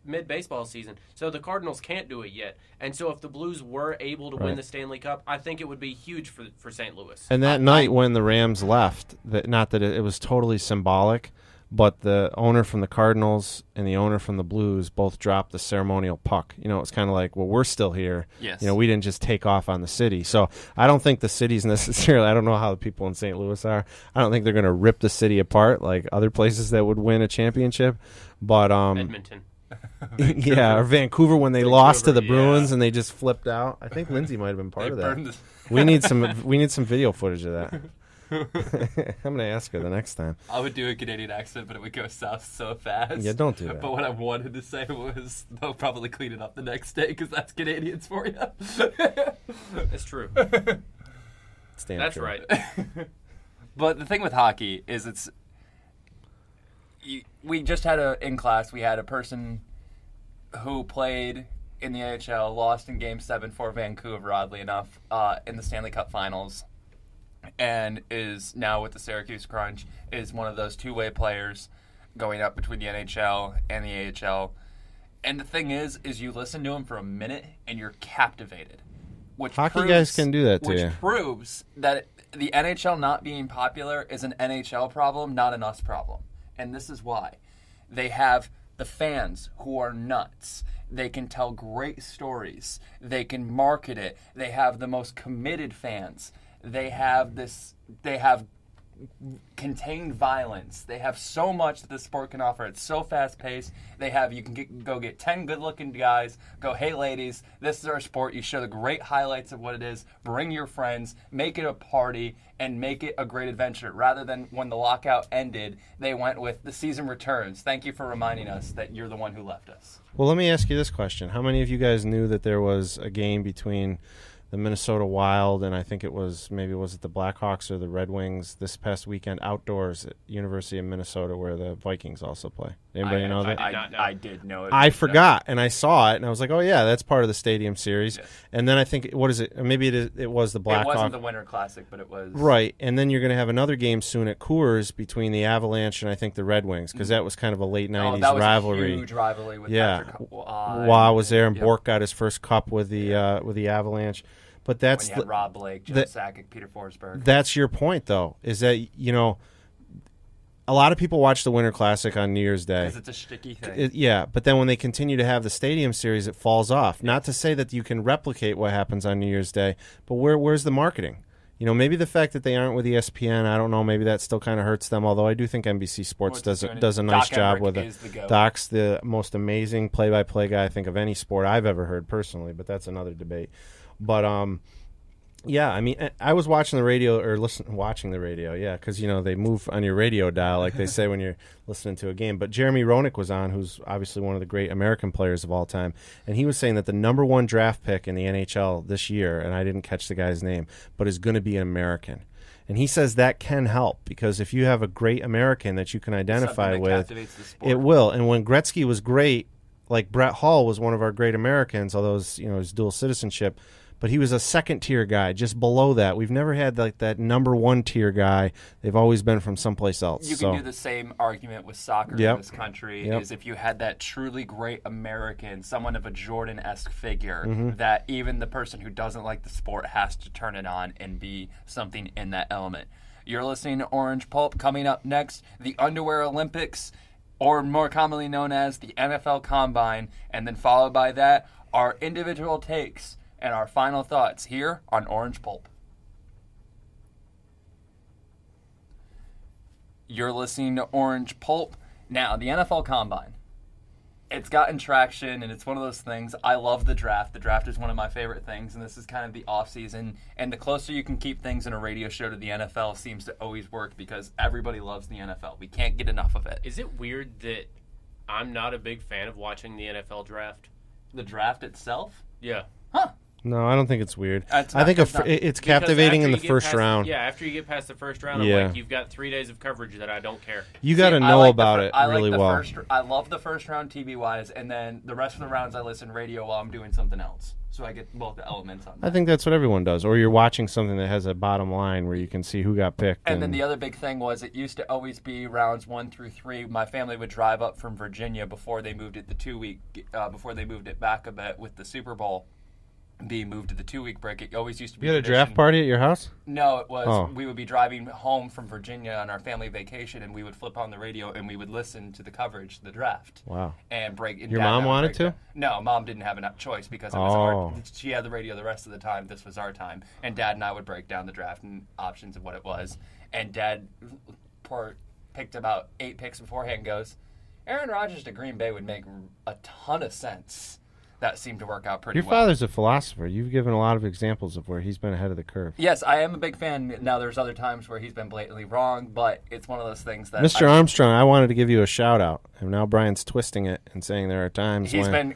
mid-baseball season. So the Cardinals can't do it yet. And so if the Blues were able to win the Stanley Cup, I think it would be huge for St. Louis. And that night when the Rams left, not that it was totally symbolic, but the owner from the Cardinals and the owner from the Blues both dropped the ceremonial puck. You know, it's kind of like, well, we're still here. Yes. You know, we didn't just take off on the city. So I don't think the city's necessarily, I don't know how the people in St. Louis are. I don't think they're going to rip the city apart like other places that would win a championship. But Edmonton. yeah, or Vancouver when they lost to the Bruins and they just flipped out. I think Lindsay might have been part of that. We need some video footage of that. I'm going to ask her the next time. I would do a Canadian accent, but it would go south so fast. Yeah, don't do that. But what I wanted to say was they'll probably clean it up the next day because that's Canadians for you. It's true. That's true. Right. But the thing with hockey is we just had in class, we had a person who played in the AHL, lost in Game 7 for Vancouver, oddly enough, in the Stanley Cup Finals, and is now with the Syracuse Crunch, is one of those two-way players going up between the NHL and the AHL. And the thing is you listen to him for a minute and you're captivated. Hockey guys can do that to you. Which proves that the NHL not being popular is an NHL problem, not an us problem. And this is why. They have the fans who are nuts. They can tell great stories. They can market it. They have the most committed fans. They have contained violence. They have so much that the sport can offer. It's so fast-paced. You can go get 10 good-looking guys, go, hey, ladies, this is our sport. You show the great highlights of what it is. Bring your friends. Make it a party and make it a great adventure. Rather than when the lockout ended, they went with the season returns. Thank you for reminding us that you're the one who left us. Well, let me ask you this question. How many of you guys knew that there was a game between the Minnesota Wild and I think it was the Blackhawks or the Red Wings this past weekend outdoors at University of Minnesota where the Vikings also play? Anybody know that? I did know it. I forgot, and I saw it, and I was like, oh, yeah, that's part of the Stadium Series. Yes. And then I think, what is it? Maybe it was the Blackhawks. It wasn't the Winter Classic, but it was. Right, and then you're going to have another game soon at Coors between the Avalanche and I think the Red Wings, because that was kind of a late 90s that was rivalry. A huge rivalry with Patrick Waugh was there, and Bork got his first cup with the Avalanche. But that's when you had Rob Blake, Joe Sakic, Peter Forsberg. That's your point, though, is that, a lot of people watch the Winter Classic on New Year's Day. Because it's a sticky thing. Yeah, but then when they continue to have the Stadium Series, it falls off. Yes. Not to say that you can replicate what happens on New Year's Day, but where's the marketing? Maybe the fact that they aren't with ESPN, I don't know, maybe that still kind of hurts them, although I do think NBC Sports does a nice job with it. Doc's the most amazing play-by-play guy, I think, of any sport I've ever heard personally, but that's another debate. But, yeah, I mean, I was watching the radio, because, they move on your radio dial, like they say when you're listening to a game. But Jeremy Roenick was on, who's obviously one of the great American players of all time, and he was saying that the number one draft pick in the NHL this year, and I didn't catch the guy's name, but is going to be an American. And he says that can help, because if you have a great American that you can identify with, it will. And when Gretzky was great, like Brett Hull was one of our great Americans, although his dual citizenship, but he was a second-tier guy, just below that. We've never had like that number one-tier guy. They've always been from someplace else. You can do the same argument with soccer in this country, is if you had that truly great American, someone of a Jordan-esque figure, that even the person who doesn't like the sport has to turn it on and be something in that element. You're listening to Orange Pulp. Coming up next, the Underwear Olympics, or more commonly known as the NFL Combine, and then followed by that, our individual takes and our final thoughts here on Orange Pulp. You're listening to Orange Pulp. Now, the NFL Combine. It's gotten traction, and it's one of those things. I love the draft. The draft is one of my favorite things, and this is kind of the off-season. And the closer you can keep things in a radio show to the NFL seems to always work, because everybody loves the NFL. We can't get enough of it. Is it weird that I'm not a big fan of watching the NFL draft? The draft itself? Yeah. Huh. No, I don't think it's weird. It's I think not. it's Because captivating after in the you get first past- round. Yeah, after you get past the first round, Yeah. I'm like, you've got 3 days of coverage that I don't care. You got to See, I know like about the it I really like the well. First, I love the first round TV wise, and then the rest of the rounds I listen radio while I'm doing something else, so I get both the elements on that. I think that's what everyone does. Or you're watching something that has a bottom line where you can see who got picked. And then the other big thing was it used to always be rounds 1 through 3. My family would drive up from Virginia before they moved it before they moved it back a bit with the Super Bowl being moved to the 2-week break. It always used to be You had a tradition. draft party at your house? No, it was Oh. we would be driving home from Virginia on our family vacation, and we would flip on the radio and we would listen to the coverage, the draft. Wow. And break. And Your Dad mom and I would wanted break to? down. No, Mom didn't have enough choice because it was Oh. she had the radio the rest of the time. This was our time, and Dad and I would break down the draft and options of what it was. And Dad picked about 8 picks beforehand. And goes, Aaron Rodgers to Green Bay would make a ton of sense. That seemed to work out pretty Your well. father's a philosopher. You've given a lot of examples of where he's been ahead of the curve. Yes, I am a big fan. Now, there's other times where he's been blatantly wrong, but it's one of those things that Mr. Armstrong, I wanted to give you a shout out, and now Brian's twisting it and saying there are times when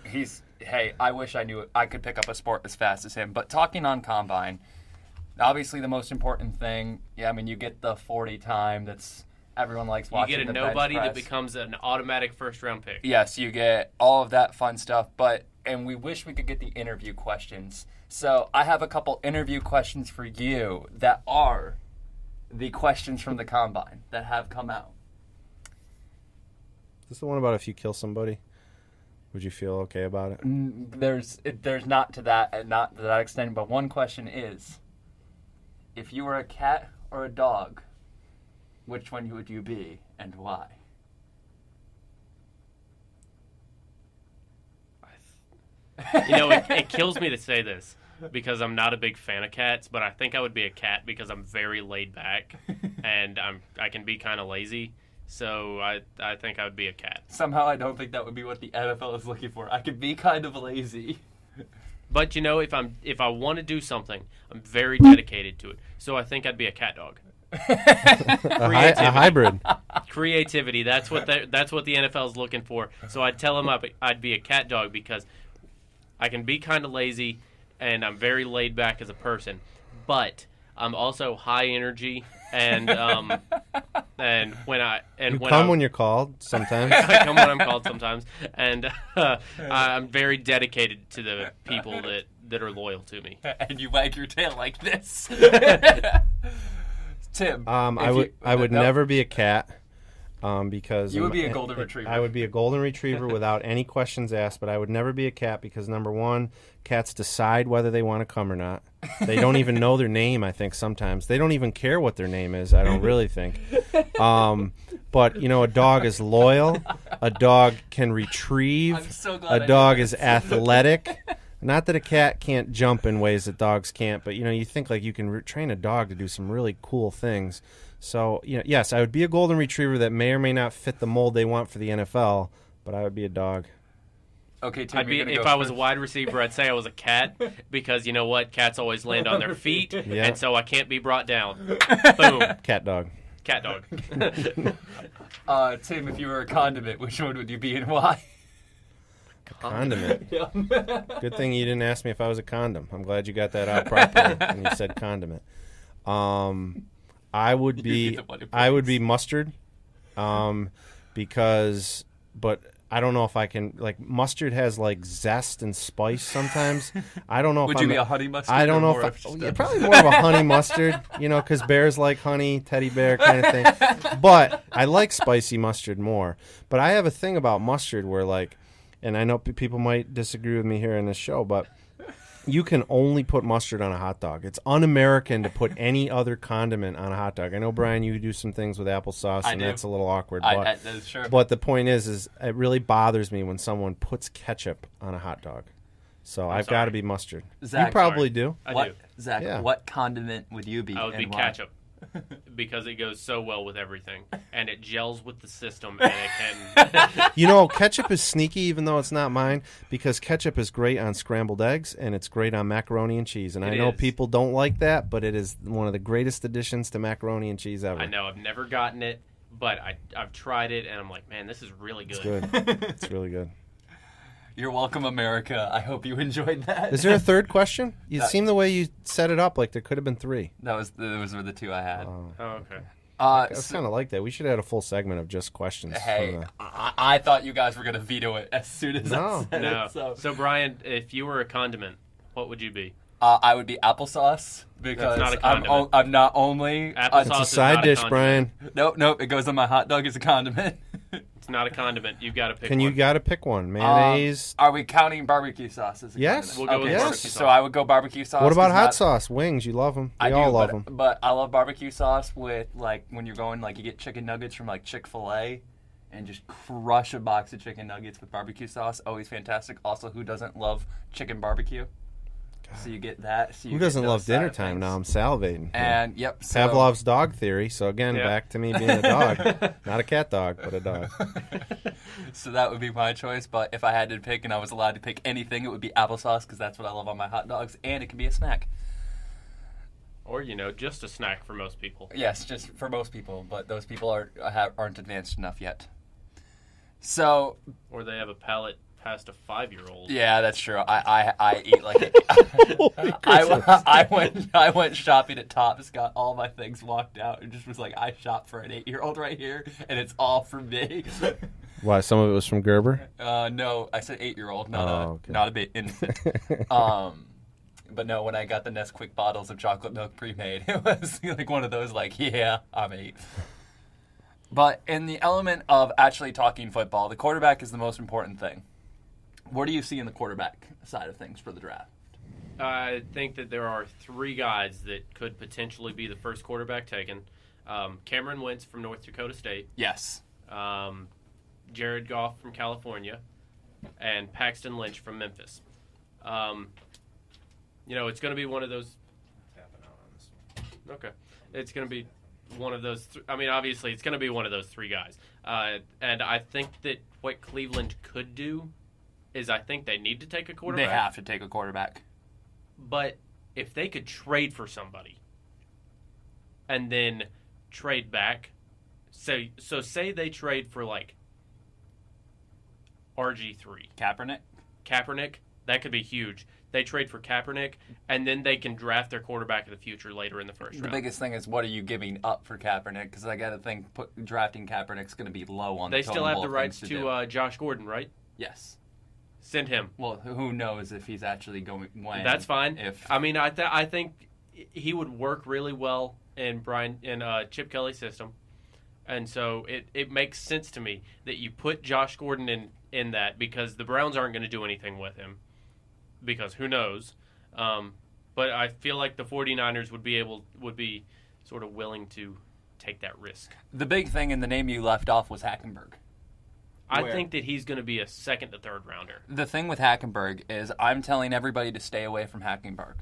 Hey, I wish I knew I could pick up a sport as fast as him. But talking on combine, obviously the most important thing. Yeah, I mean you get the 40 time. That's everyone likes You watching. get a the bench nobody that press. becomes an automatic first-round pick. Yes, you get all of that fun stuff, and we wish we could get the interview questions. So I have a couple interview questions for you that are the questions from the combine that have come out. Is this the one about if you kill somebody? Would you feel okay about it? There's not to that extent, but one question is, if you were a cat or a dog, which one would you be and why? You know, it kills me to say this because I'm not a big fan of cats, but I think I would be a cat because I'm very laid back and I can be kind of lazy. So I think I would be a cat. Somehow I don't think that would be what the NFL is looking for. I could be kind of lazy. But you know, if I want to do something, I'm very dedicated to it. So I think I'd be a cat dog. A hybrid. Creativity. That's what the NFL is looking for. So I'd tell them I'd be a cat dog because I can be kind of lazy and I'm very laid back as a person, but I'm also high energy and when you're called sometimes. I come when I'm called sometimes, and I'm very dedicated to the people that are loyal to me. And you wag your tail like this. Tim, I would never be a cat. Because you would be a golden retriever. I would be a golden retriever without any questions asked, but I would never be a cat because, number one, cats decide whether they want to come or not. They don't even know their name, I think, sometimes. They don't even care what their name is, I don't really think. But, you know, a dog is loyal. A dog can retrieve. I'm so glad a dog is athletic. Not that a cat can't jump in ways that dogs can't, but, you know, you think, like, you can train a dog to do some really cool things. So, you know, yes, I would be a golden retriever that may or may not fit the mold they want for the NFL, but I would be a dog. Okay, Tim, If I was a wide receiver, I'd say I was a cat because you know what? Cats always land on their feet, Yeah. and so I can't be brought down. Boom. Cat dog. Cat dog. Tim, if you were a condiment, which one would you be and why? Condiment. Good thing you didn't ask me if I was a condom. I'm glad you got that out properly when you said condiment. I would be mustard, because, but I don't know if I can, like, mustard has like zest and spice sometimes. I don't know if Would I'm you be a honey mustard? I don't know if probably more of a honey mustard, you know, because bears like honey, teddy bear kind of thing. But I like spicy mustard more. But I have a thing about mustard where, like, and I know people might disagree with me here in this show, but you can only put mustard on a hot dog. It's un-American to put any other condiment on a hot dog. I know, Brian, you do some things with applesauce, and that's a little awkward. That's true. But the point is it really bothers me when someone puts ketchup on a hot dog. So I've got to be mustard. Zach, you probably do. I do. Zach, Yeah. what condiment would you be? I would be and why? ketchup because it goes so well with everything, and it gels with the system, and it can. You know, ketchup is sneaky, even though it's not mine, because ketchup is great on scrambled eggs, and it's great on macaroni and cheese. And I know people don't like that, but it is one of the greatest additions to macaroni and cheese ever. I know I've never gotten it, but I've tried it, and I'm like, man, this is really good. It's good. It's really good. You're welcome, America. I hope you enjoyed that. Is there a third question? You seem the way you set it up like there could have been 3. Those were the 2 I had. Oh, okay. I was kind of like that. We should have had a full segment of just questions. Hey, I thought you guys were going to veto it as soon as I said it. So, Brian, if you were a condiment, what would you be? I would be applesauce because That's not a condiment. I'm not only... Applesauce It's a is side not a dish, condiment. Brian. Nope. It goes on my hot dog as a condiment. It's not a condiment. You've got to pick Can one. you got to pick one? Mayonnaise. Are we counting barbecue sauce as a Yes. condiment? We'll go with Yes. barbecue sauce. So I would go barbecue sauce. What about 'cause hot not- sauce? Wings. You love them. I We do, all love them. but I love barbecue sauce with, like, when you're going, like, you get chicken nuggets from, like, Chick-fil-A and just crush a box of chicken nuggets with barbecue sauce. Always fantastic. Also, who doesn't love chicken barbecue? So you get that. So you Who get doesn't those love side dinner of time things. now? I'm salivating. And, yep. So, Pavlov's dog theory. So, again, Yeah. back to me being a dog. Not a cat dog, but a dog. So that would be my choice. But if I had to pick and I was allowed to pick anything, it would be applesauce because that's what I love on my hot dogs. And it can be a snack. Or, just a snack for most people. Yes, just for most people. But those people aren't advanced enough yet. So, Or they have a palate past a 5-year-old. yeah, that's true. I eat like it. I went shopping at Tops, got all my things walked out, and just was like, I shop for an 8-year-old right here, and it's all for me. Why? Some of it was from Gerber? No, I said 8-year-old, not a bit infant. But no, when I got the Nesquik bottles of chocolate milk pre-made, it was like one of those like, yeah, I'm 8. But in the element of actually talking football, the quarterback is the most important thing. What do you see in the quarterback side of things for the draft? I think that there are 3 guys that could potentially be the first quarterback taken. Cameron Wentz from North Dakota State. Yes. Jared Goff from California. And Paxton Lynch from Memphis. It's going to be one of those... Okay. It's going to be one of those... obviously, it's going to be one of those 3 guys. And I think that what Cleveland could do is I think they need to take a quarterback. They have to take a quarterback. But if they could trade for somebody and then trade back, so say they trade for like RG3. Kaepernick, that could be huge. They trade for Kaepernick, and then they can draft their quarterback of the future later in the first round. The biggest thing is, what are you giving up for Kaepernick? Because I got to think drafting Kaepernick's going to be low on the They still have the rights to to Josh Gordon, right? Yes. Send him. Well, who knows if he's actually going when. That's fine. If I think he would work really well in Chip Kelly's system, and so it makes sense to me that you put Josh Gordon in that because the Browns aren't going to do anything with him because who knows. But I feel like the 49ers would be sort of willing to take that risk. The big thing in the name you left off was Hackenberg. I think that he's going to be a 2nd to 3rd rounder. The thing with Hackenberg is I'm telling everybody to stay away from Hackenberg.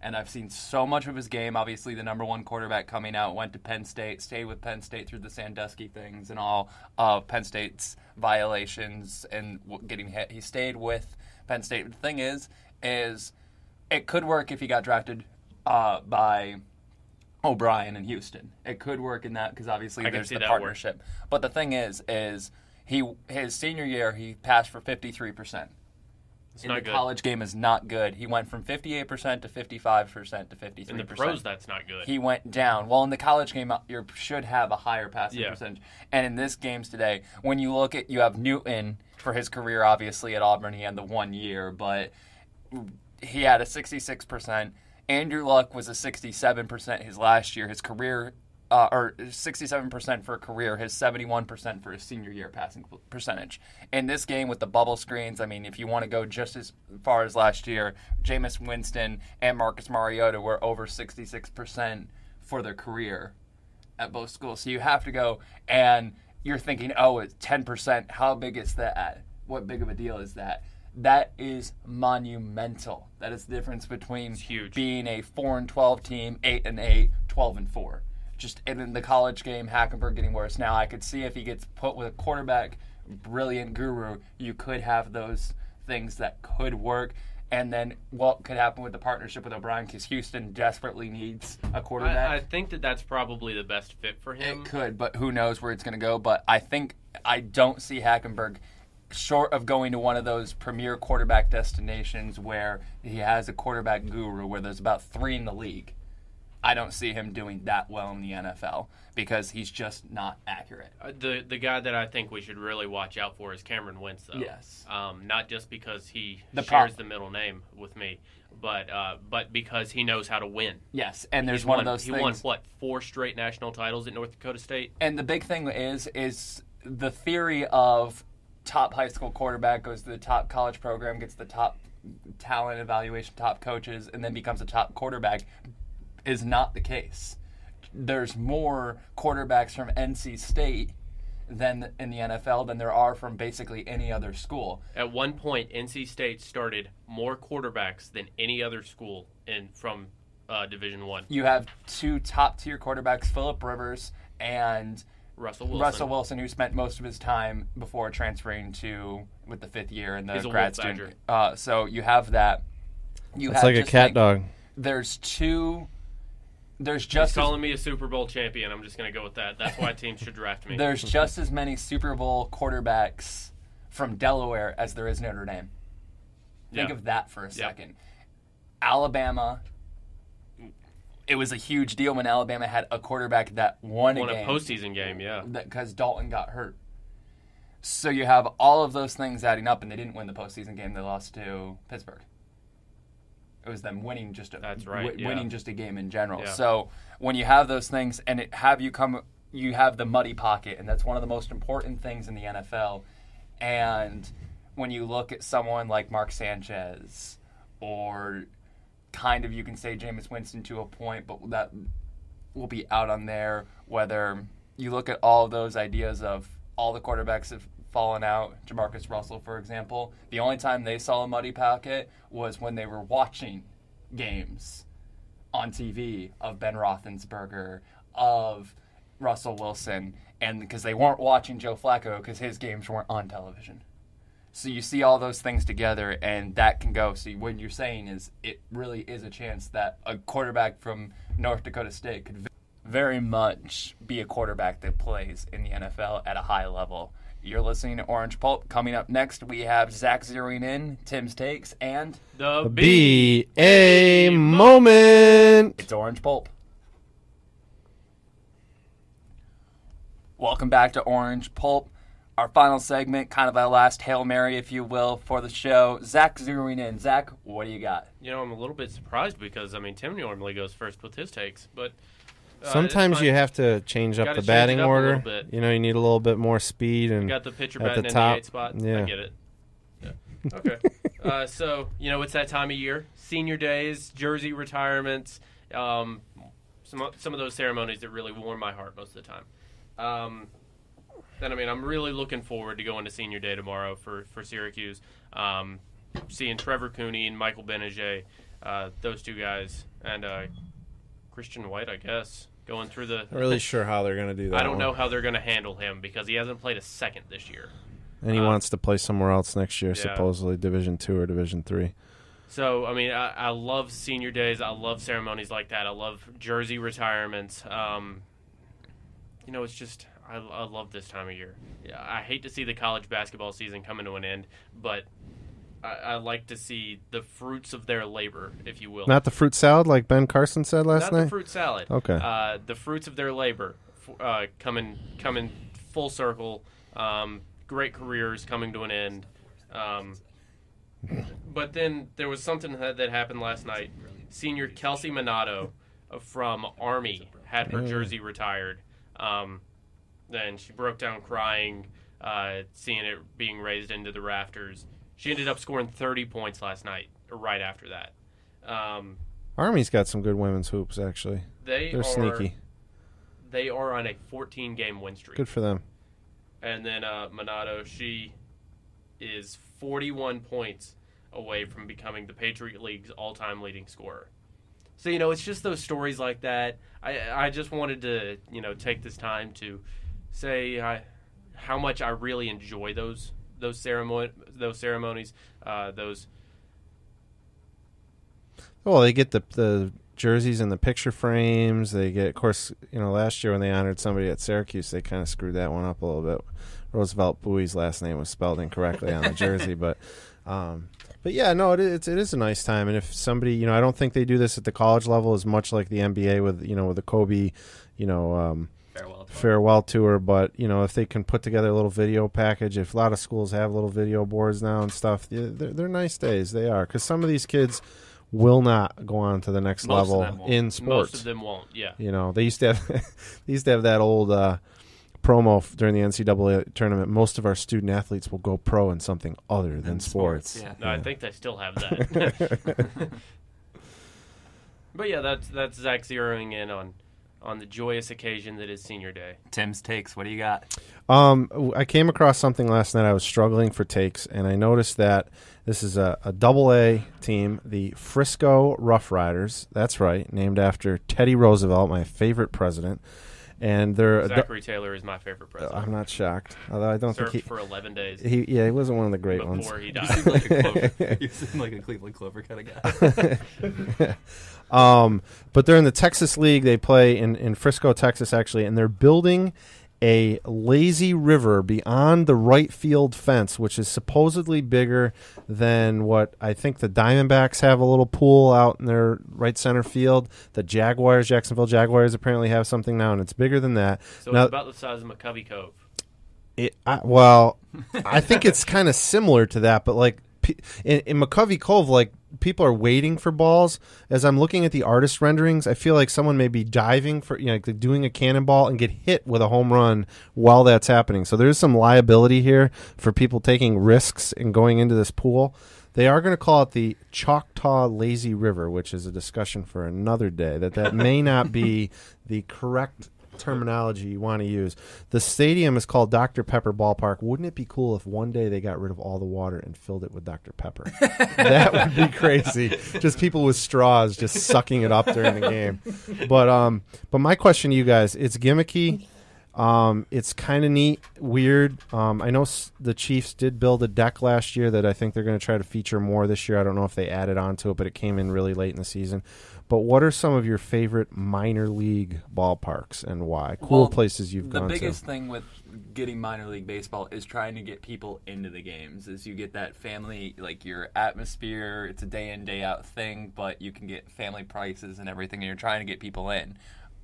And I've seen so much of his game. Obviously, the number 1 quarterback coming out, went to Penn State, stayed with Penn State through the Sandusky things and all of Penn State's violations and getting hit. He stayed with Penn State. The thing is it could work if he got drafted by O'Brien in Houston. It could work in that because obviously there's the partnership. But the thing is his senior year, he passed for 53%. In the college game is not good. He went from 58% to 55% to 53%. In the pros, that's not good. He went down. Well, in the college game, you should have a higher passing percentage. And in this games today, when you look at, you have Newton for his career, obviously, at Auburn. He had the 1 year, but he had a 66%. Andrew Luck was a 67% his last year. His career... or 67% for a career, his 71% for his senior year passing percentage. In this game with the bubble screens, if you want to go just as far as last year, Jameis Winston and Marcus Mariota were over 66% for their career at both schools. So you have to go, and you're thinking, oh, it's 10%. How big is that? What big of a deal is that? That is monumental. That is the difference between being a 4-12 team, 8-8, 12-4. Just in the college game, Hackenberg getting worse. Now, I could see if he gets put with a quarterback, brilliant guru, you could have those things that could work. And then what could happen with the partnership with O'Brien, because Houston desperately needs a quarterback. I think that's probably the best fit for him. It could, but who knows where it's going to go. But I don't see Hackenberg short of going to one of those premier quarterback destinations where he has a quarterback guru where there's about 3 in the league, I don't see him doing that well in the NFL because he's just not accurate. The guy that I think we should really watch out for is Cameron Wentz, though. Yes. Not just because he The shares the middle name with me, but because he knows how to win. Yes, and there's one of those things. He won, what, 4 straight national titles at North Dakota State? And the big thing is the theory of top high school quarterback goes to the top college program, gets the top talent evaluation, top coaches, and then becomes a top quarterback is not the case. There's more quarterbacks from NC State than in the NFL than there are from basically any other school. At one point, NC State started more quarterbacks than any other school from Division I. You have 2 top-tier quarterbacks, Phillip Rivers and Russell Wilson, who spent most of his time before transferring with the 5th year in the He's a grad Wolf student. So you have that. It's like a cat dog. There's just He's calling me a Super Bowl champion. I'm just going to go with that. That's why teams should draft me. There's just as many Super Bowl quarterbacks from Delaware as there is Notre Dame. Think of that for a second. Alabama, it was a huge deal when Alabama had a quarterback that won a game. Won a postseason game, yeah. Because Dalton got hurt. So you have all of those things adding up, and they didn't win the postseason game. They lost to Pittsburgh. It was them winning just winning just a game in general. Yeah. So when you have those things and you have the muddy pocket, and that's one of the most important things in the NFL. And when you look at someone like Mark Sanchez, or kind of you can say Jameis Winston to a point, but that will be out on there. Whether you look at all of those ideas of all the quarterbacks have fallen out, Jamarcus Russell, for example, the only time they saw a muddy pocket was when they were watching games on TV of Ben Roethlisberger, of Russell Wilson, and because they weren't watching Joe Flacco because his games weren't on television. So you see all those things together, and that can go. So what you're saying is it really is a chance that a quarterback from North Dakota State could very much be a quarterback that plays in the NFL at a high level. You're listening to Orange Pulp. Coming up next, we have Zach zeroing in, Tim's takes, and the BA moment. It's Orange Pulp. Welcome back to Orange Pulp. Our final segment, kind of our last Hail Mary, if you will, for the show. Zach zeroing in. Zach, what do you got? I'm a little bit surprised because, Tim normally goes first with his takes, but... Sometimes you have to change up the batting order. You need a little bit more speed. And you got the pitcher batting in the 8th spot. Yeah. I get it. Yeah. Okay. So, it's that time of year. Senior days, jersey retirements, some of those ceremonies that really warm my heart most of the time. Then, I'm really looking forward to going to senior day tomorrow for Syracuse. Seeing Trevor Cooney and Michael Benajay, those 2 guys, and Christian White, I guess, going through the... Not really sure how they're going to do that. I don't know how they're going to handle him because he hasn't played a second this year. And he wants to play somewhere else next year, supposedly Division II or Division III. So, I love senior days. I love ceremonies like that. I love jersey retirements. It's just... I love this time of year. Yeah, I hate to see the college basketball season coming to an end, but I like to see the fruits of their labor, if you will. Not the fruit salad like Ben Carson said last night? Not the fruit salad. Okay. The fruits of their labor coming full circle. Great careers coming to an end. But then there was something that happened last night. Senior Kelsey Minato from Army had her jersey retired. Then she broke down crying, seeing it being raised into the rafters. She ended up scoring 30 points last night, or right after that. Army's got some good women's hoops, actually. They're sneaky. They are on a 14-game win streak. Good for them. And then Minato, she is 41 points away from becoming the Patriot League's all-time leading scorer. So, it's just those stories like that. I just wanted to, take this time to say how much I really enjoy those ceremonies. Well, they get the jerseys in the picture frames. They get, of course, last year when they honored somebody at Syracuse, they kind of screwed that one up a little bit. Roosevelt Bowie's last name was spelled incorrectly on the jersey, but yeah, no, it is a nice time. And if somebody, I don't think they do this at the college level as much like the NBA with with the Kobe, farewell tour. But if they can put together a little video package, if a lot of schools have little video boards now and stuff, they're nice days. They are, because some of these kids will not go on to the next level in sports. Most of them won't. Yeah. They used to have that old promo during the NCAA tournament. Most of our student athletes will go pro in something other than sports. Yeah. No, I think they still have that. But yeah, that's Zach zeroing in on the joyous occasion that is senior day. Tim's takes. What do you got? I came across something last night. I was struggling for takes, and I noticed that this is a AA team, the Frisco Rough Riders. That's right, named after Teddy Roosevelt, my favorite president. And they're Zachary Taylor is my favorite president. I'm not shocked, although I don't Served think for 11 days. He wasn't one of the great ones before he died. You seem like a Cleveland Clover kind of guy. But they're in the Texas League. They play in Frisco, Texas, actually, and they're building a lazy river beyond the right field fence, which is supposedly bigger than what I think the Diamondbacks have, a little pool out in their right center field. The Jacksonville Jaguars apparently have something now, and it's bigger than that. So now, it's about the size of McCovey Cove. I think it's kind of similar to that, but like in McCovey Cove, like people are waiting for balls. As I'm looking at the artist renderings, I feel like someone may be diving for, like doing a cannonball and get hit with a home run while that's happening. So there's some liability here for people taking risks and going into this pool. They are going to call it the Choctaw Lazy River, which is a discussion for another day. That may not be the correct terminology you want to use. The stadium is called Dr. Pepper Ballpark. Wouldn't it be cool if one day they got rid of all the water and filled it with Dr. Pepper? That would be crazy. Just people with straws just sucking it up during the game. But my question to you guys, it's gimmicky. It's kind of neat, weird. I know the Chiefs did build a deck last year that I think they're going to try to feature more this year. I don't know if they added on to it, but it came in really late in the season. But what are some of your favorite minor league ballparks and why? Cool places you've gone to. The biggest thing with getting minor league baseball is trying to get people into the games. Is you get that family, like your atmosphere. It's a day in, day out thing, but you can get family prices and everything, and you're trying to get people in.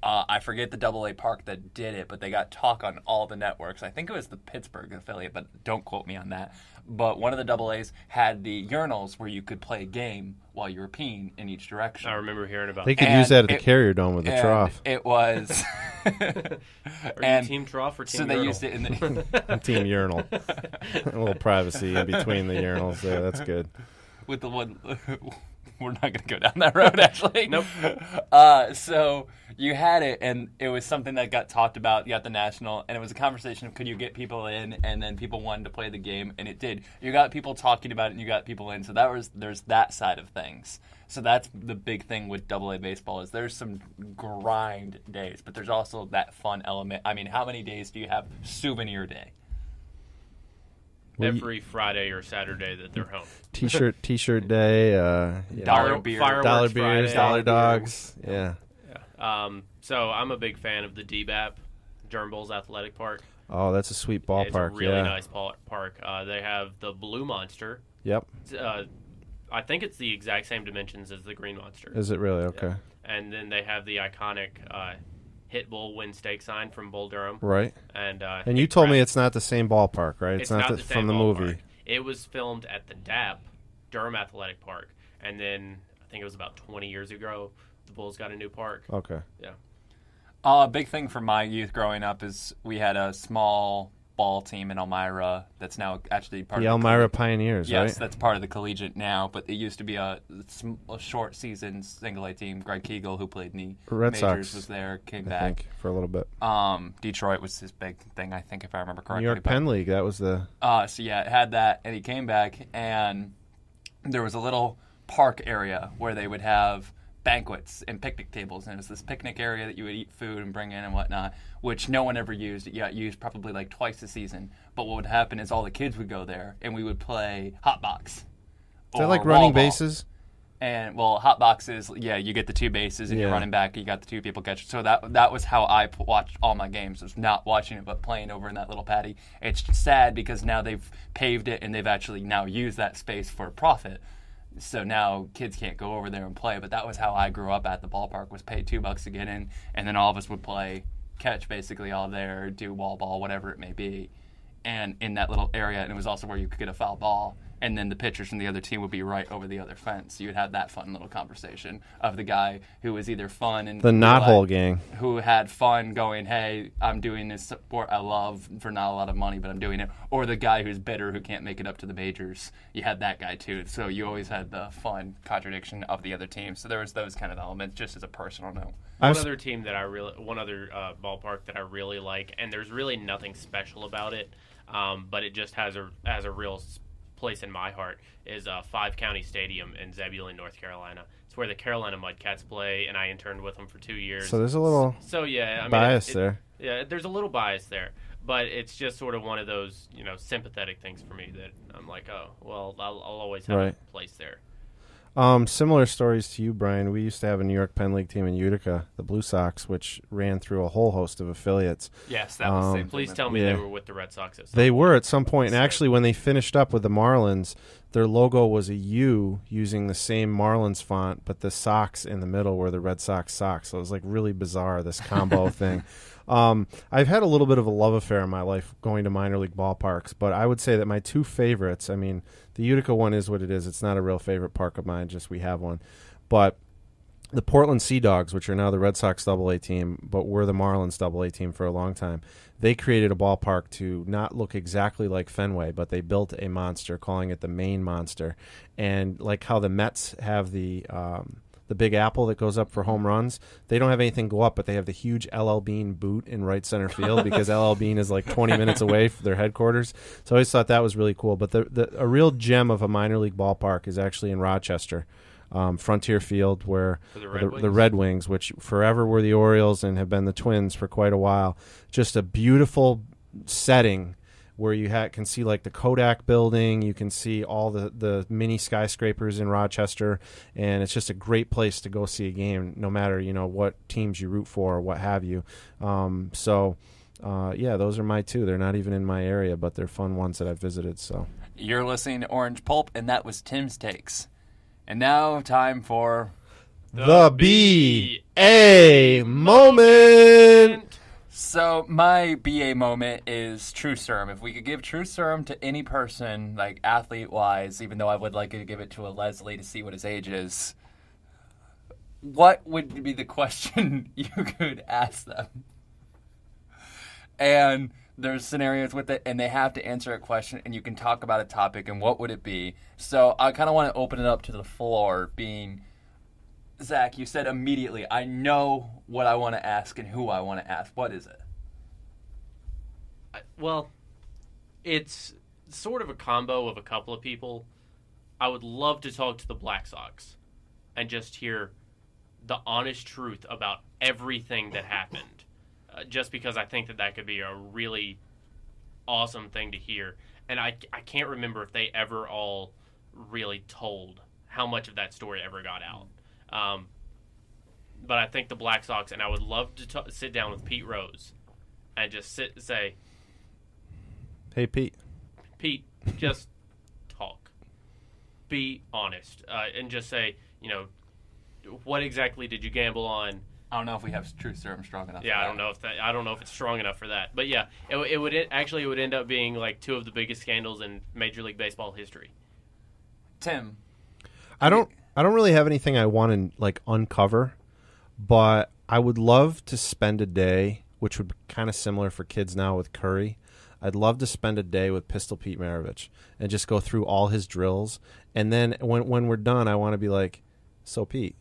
I forget the AA park that did it, but they got talk on all the networks. I think it was the Pittsburgh affiliate, but don't quote me on that. But one of the AA's had the urinals where you could play a game while you were peeing in each direction. I remember hearing about They could use that at the Carrier Dome with the trough. It was... Are you team trough or team urinal? So they used it in the... Team urinal. A little privacy in between the urinals there. That's good. With the one... We're not going to go down that road, actually. Nope. So you had it, and it was something that got talked about. You got the national, and it was a conversation of could you get people in, and then people wanted to play the game, and it did. You got people talking about it, and you got people in. So there's that side of things. So that's the big thing with AA baseball is there's some grind days, but there's also that fun element. I mean, how many days do you have souvenir day? Every Friday or Saturday that they're home. T-shirt day. Dollar beer. Dollar beers, Friday. dollar dogs. Yeah. So I'm a big fan of the DBAP, Durham Bulls Athletic Park. Oh, that's a sweet ballpark. It's a really nice park. They have the Blue Monster. Yep. I think it's the exact same dimensions as the Green Monster. Is it really? Okay. Yeah. And then they have the iconic Hit Bull Win Stake sign from Bull Durham. Right. And you told me it's not the same ballpark, right? It's not from the ballpark. movie. It was filmed at the DAP, Durham Athletic Park. And then I think it was about 20 years ago, the Bulls got a new park. Okay. Yeah. A big thing for my youth growing up is we had a small ball team in Elmira that's now actually part of the Elmira Pioneers, right? Yes, that's part of the collegiate now, but it used to be a short season single A team. Greg Kegel, who played in the Red majors, Sox, was there, came I back. think, for a little bit. Detroit was his big thing, I think, if I remember correctly. New York Penn League, that was the... So yeah, it had that, and he came back, and there was a little park area where they would have banquets and picnic tables, and it was this picnic area that you would eat food and bring in and whatnot, which no one ever used. It got used probably like twice a season. But what would happen is all the kids would go there, and we would play hot box. Is that like running bases? And well, hot boxes, yeah, you get the 2 bases and you're running back. You got the 2 people catching. So that was how I watched all my games. Was not watching it, but playing over in that little paddy. It's sad because now they've paved it and they've actually now used that space for profit. So now kids can't go over there and play. But that was how I grew up at the ballpark. Was pay $2 to get in, and then all of us would play catch basically all there, do wall ball, whatever it may be, and in that little area. And it was also where you could get a foul ball. And then the pitchers from the other team would be right over the other fence. You would have that fun little conversation of the guy who was either fun and the knothole gang, who had fun going, "Hey, I'm doing this sport I love for not a lot of money, but I'm doing it," or the guy who's bitter who can't make it up to the majors. You had that guy too. So you always had the fun contradiction of the other team. So there was those kind of elements, just as a personal note. One other ballpark that I really like, and there's really nothing special about it, but it just has a real place in my heart, is 5 County Stadium in Zebulon, North Carolina. It's where the Carolina Mudcats play, and I interned with them for 2 years. So there's a little bias there. Yeah, there's a little bias there, but it's just sort of one of those sympathetic things for me that I'm like, oh, well, I'll always have a place there. Similar stories to you, Brian. We used to have a New York Penn League team in Utica, the Blue Sox, which ran through a whole host of affiliates. Yes, that was the same. Please tell me they were with the Red Sox at some They point. were at some point, and actually when they finished up with the Marlins, their logo was a U using the same Marlins font, but the Sox in the middle were the Red Sox socks. So it was like really bizarre, this combo thing. I've had a little bit of a love affair in my life going to minor league ballparks, but I would say that my 2 favorites, I mean, the Utica one is what it is. It's not a real favorite park of mine, just we have one. But the Portland Sea Dogs, which are now the Red Sox AA team, but were the Marlins AA team for a long time, they created a ballpark to not look exactly like Fenway, but they built a monster, calling it the Maine Monster. And like how the Mets have the Big Apple that goes up for home runs, they don't have anything go up, but they have the huge LL Bean boot in right center field because LL Bean is like 20 minutes away from their headquarters. So I always thought that was really cool. But a real gem of a minor league ballpark is actually in Rochester, Frontier Field, where the Red Wings, which forever were the Orioles and have been the Twins for quite a while. Just a beautiful setting where you can see like the Kodak building, you can see all the mini skyscrapers in Rochester, and it's just a great place to go see a game, no matter what teams you root for or what have you. Those are my 2. They're not even in my area, but they're fun ones that I've visited. So you're listening to Orange Pulp, and that was Tim's takes. And now time for the BA moment. So my BA moment is true serum. If we could give true serum to any person, like athlete-wise, even though I would like to give it to a Leslie to see what his age is, what would be the question you could ask them? And there's scenarios with it, and they have to answer a question, and you can talk about a topic, and what would it be? So I kind of want to open it up to the floor, being... Zach, you said immediately, I know what I want to ask and who I want to ask. What is it? Well, it's sort of a combo of a couple of people. I would love to talk to the Black Sox and just hear the honest truth about everything that happened, just because I think that could be a really awesome thing to hear. And I can't remember if they ever all really told how much of that story ever got out. But I think the Black Sox, and I would love to sit down with Pete Rose and just say, "Hey, Pete, just talk. Be honest. And just say, what exactly did you gamble on?" I don't know if we have true serum strong enough. Yeah, I don't know if it's strong enough for that. But yeah, it would end up being like 2 of the biggest scandals in Major League Baseball history. Tim, I don't really have anything I want to uncover, but I would love to spend a day, which would be kind of similar for kids now with Curry. I'd love to spend a day with Pistol Pete Maravich and just go through all his drills. And then when we're done, I want to be like, "So Pete,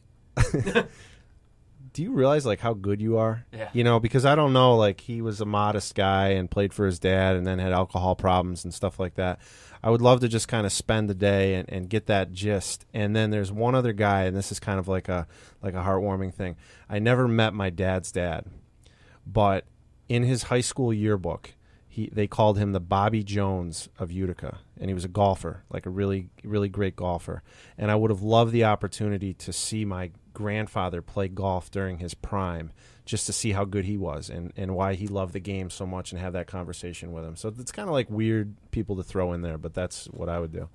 do you realize how good you are?" Yeah. Because I don't know, he was a modest guy and played for his dad and then had alcohol problems and stuff like that. I would love to just kind of spend the day and get that gist. And then there's one other guy, and this is kind of like a heartwarming thing. I never met my dad's dad, but in his high school yearbook, They called him the Bobby Jones of Utica, and he was a golfer, like a really, really great golfer. And I would have loved the opportunity to see my grandfather play golf during his prime, just to see how good he was and why he loved the game so much, and have that conversation with him. So it's kind of like weird people to throw in there, but that's what I would do.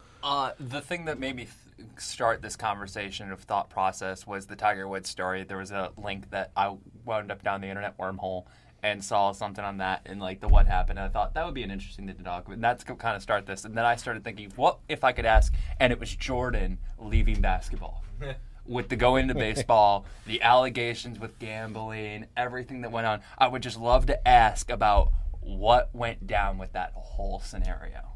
The thing that made me start this conversation of thought process was the Tiger Woods story. There was a link that I wound up down the internet wormhole and saw something on that and like the what happened. And I thought that would be an interesting thing to talk about. And that's kind of start this. And then I started thinking, what if I could ask? And it was Jordan leaving basketball. With the going into baseball, the allegations with gambling, everything that went on. I would just love to ask about what went down with that whole scenario.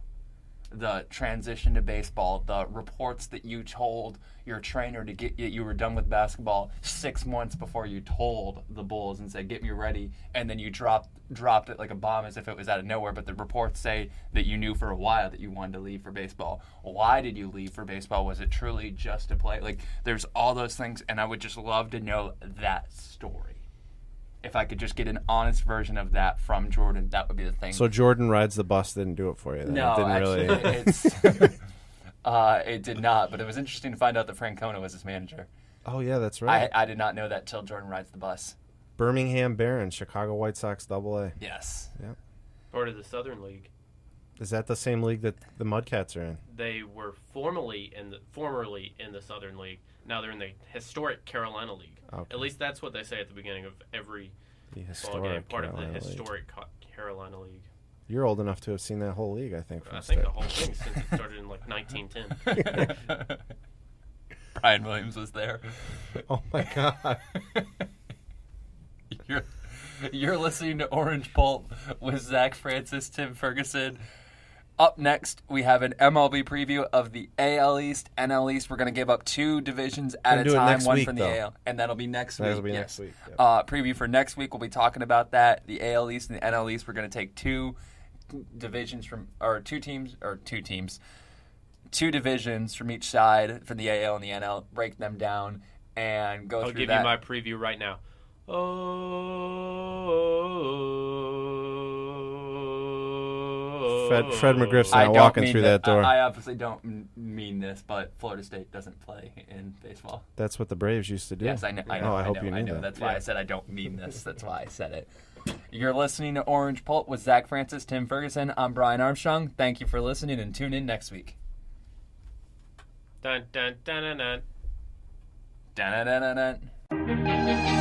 The transition to baseball, the reports that you told your trainer to get you were done with basketball 6 months before you told the Bulls and said, get me ready, and then you dropped it like a bomb as if it was out of nowhere, but the reports say that you knew for a while that you wanted to leave for baseball. Why did you leave for baseball? Was it truly just to play? Like, there's all those things, and I would just love to know that story. If I could just get an honest version of that from Jordan, that would be the thing. So Jordan rides the bus didn't do it for you then? No, it didn't actually, it did not. But it was interesting to find out that Francona was his manager. Oh, yeah, that's right. I did not know that till Jordan rides the bus. Birmingham Barons, Chicago White Sox AA. Yes. Yeah. Part of the Southern League. Is that the same league that the Mudcats are in? They were formerly in the Southern League. Now they're in the historic Carolina League. Okay. At least that's what they say at the beginning of every The ball game. historic Part Carolina of the League. historic Carolina League. You're old enough to have seen that whole league, I think. I think the whole thing since it started in like 1910. Brian Williams was there. Oh my God! You're listening to Orange Pulp with Zach Francis, Tim Ferguson. Up next, we have an MLB preview of the AL East, NL East. We're going to give up 2 divisions at a do it time, next one week, from the though. AL, and that'll be next week. That'll be yes. next week. Yep. Preview for next week, we'll be talking about that. The AL East and the NL East. We're going to take 2 divisions from, or 2 divisions from each side for the AL and the NL, break them down, and go I'll through give that. you my preview right now. Fred McGriff's not walking through that door. I obviously don't mean this, but Florida State doesn't play in baseball. That's what the Braves used to do. Yes, I know. I hope you knew that. That's why I said I don't mean this. That's why I said it. You're listening to Orange Pulp with Zach Francis, Tim Ferguson. I'm Brian Armstrong. Thank you for listening, and tune in next week. Dun dun dun dun dun. Dun dun dun dun dun.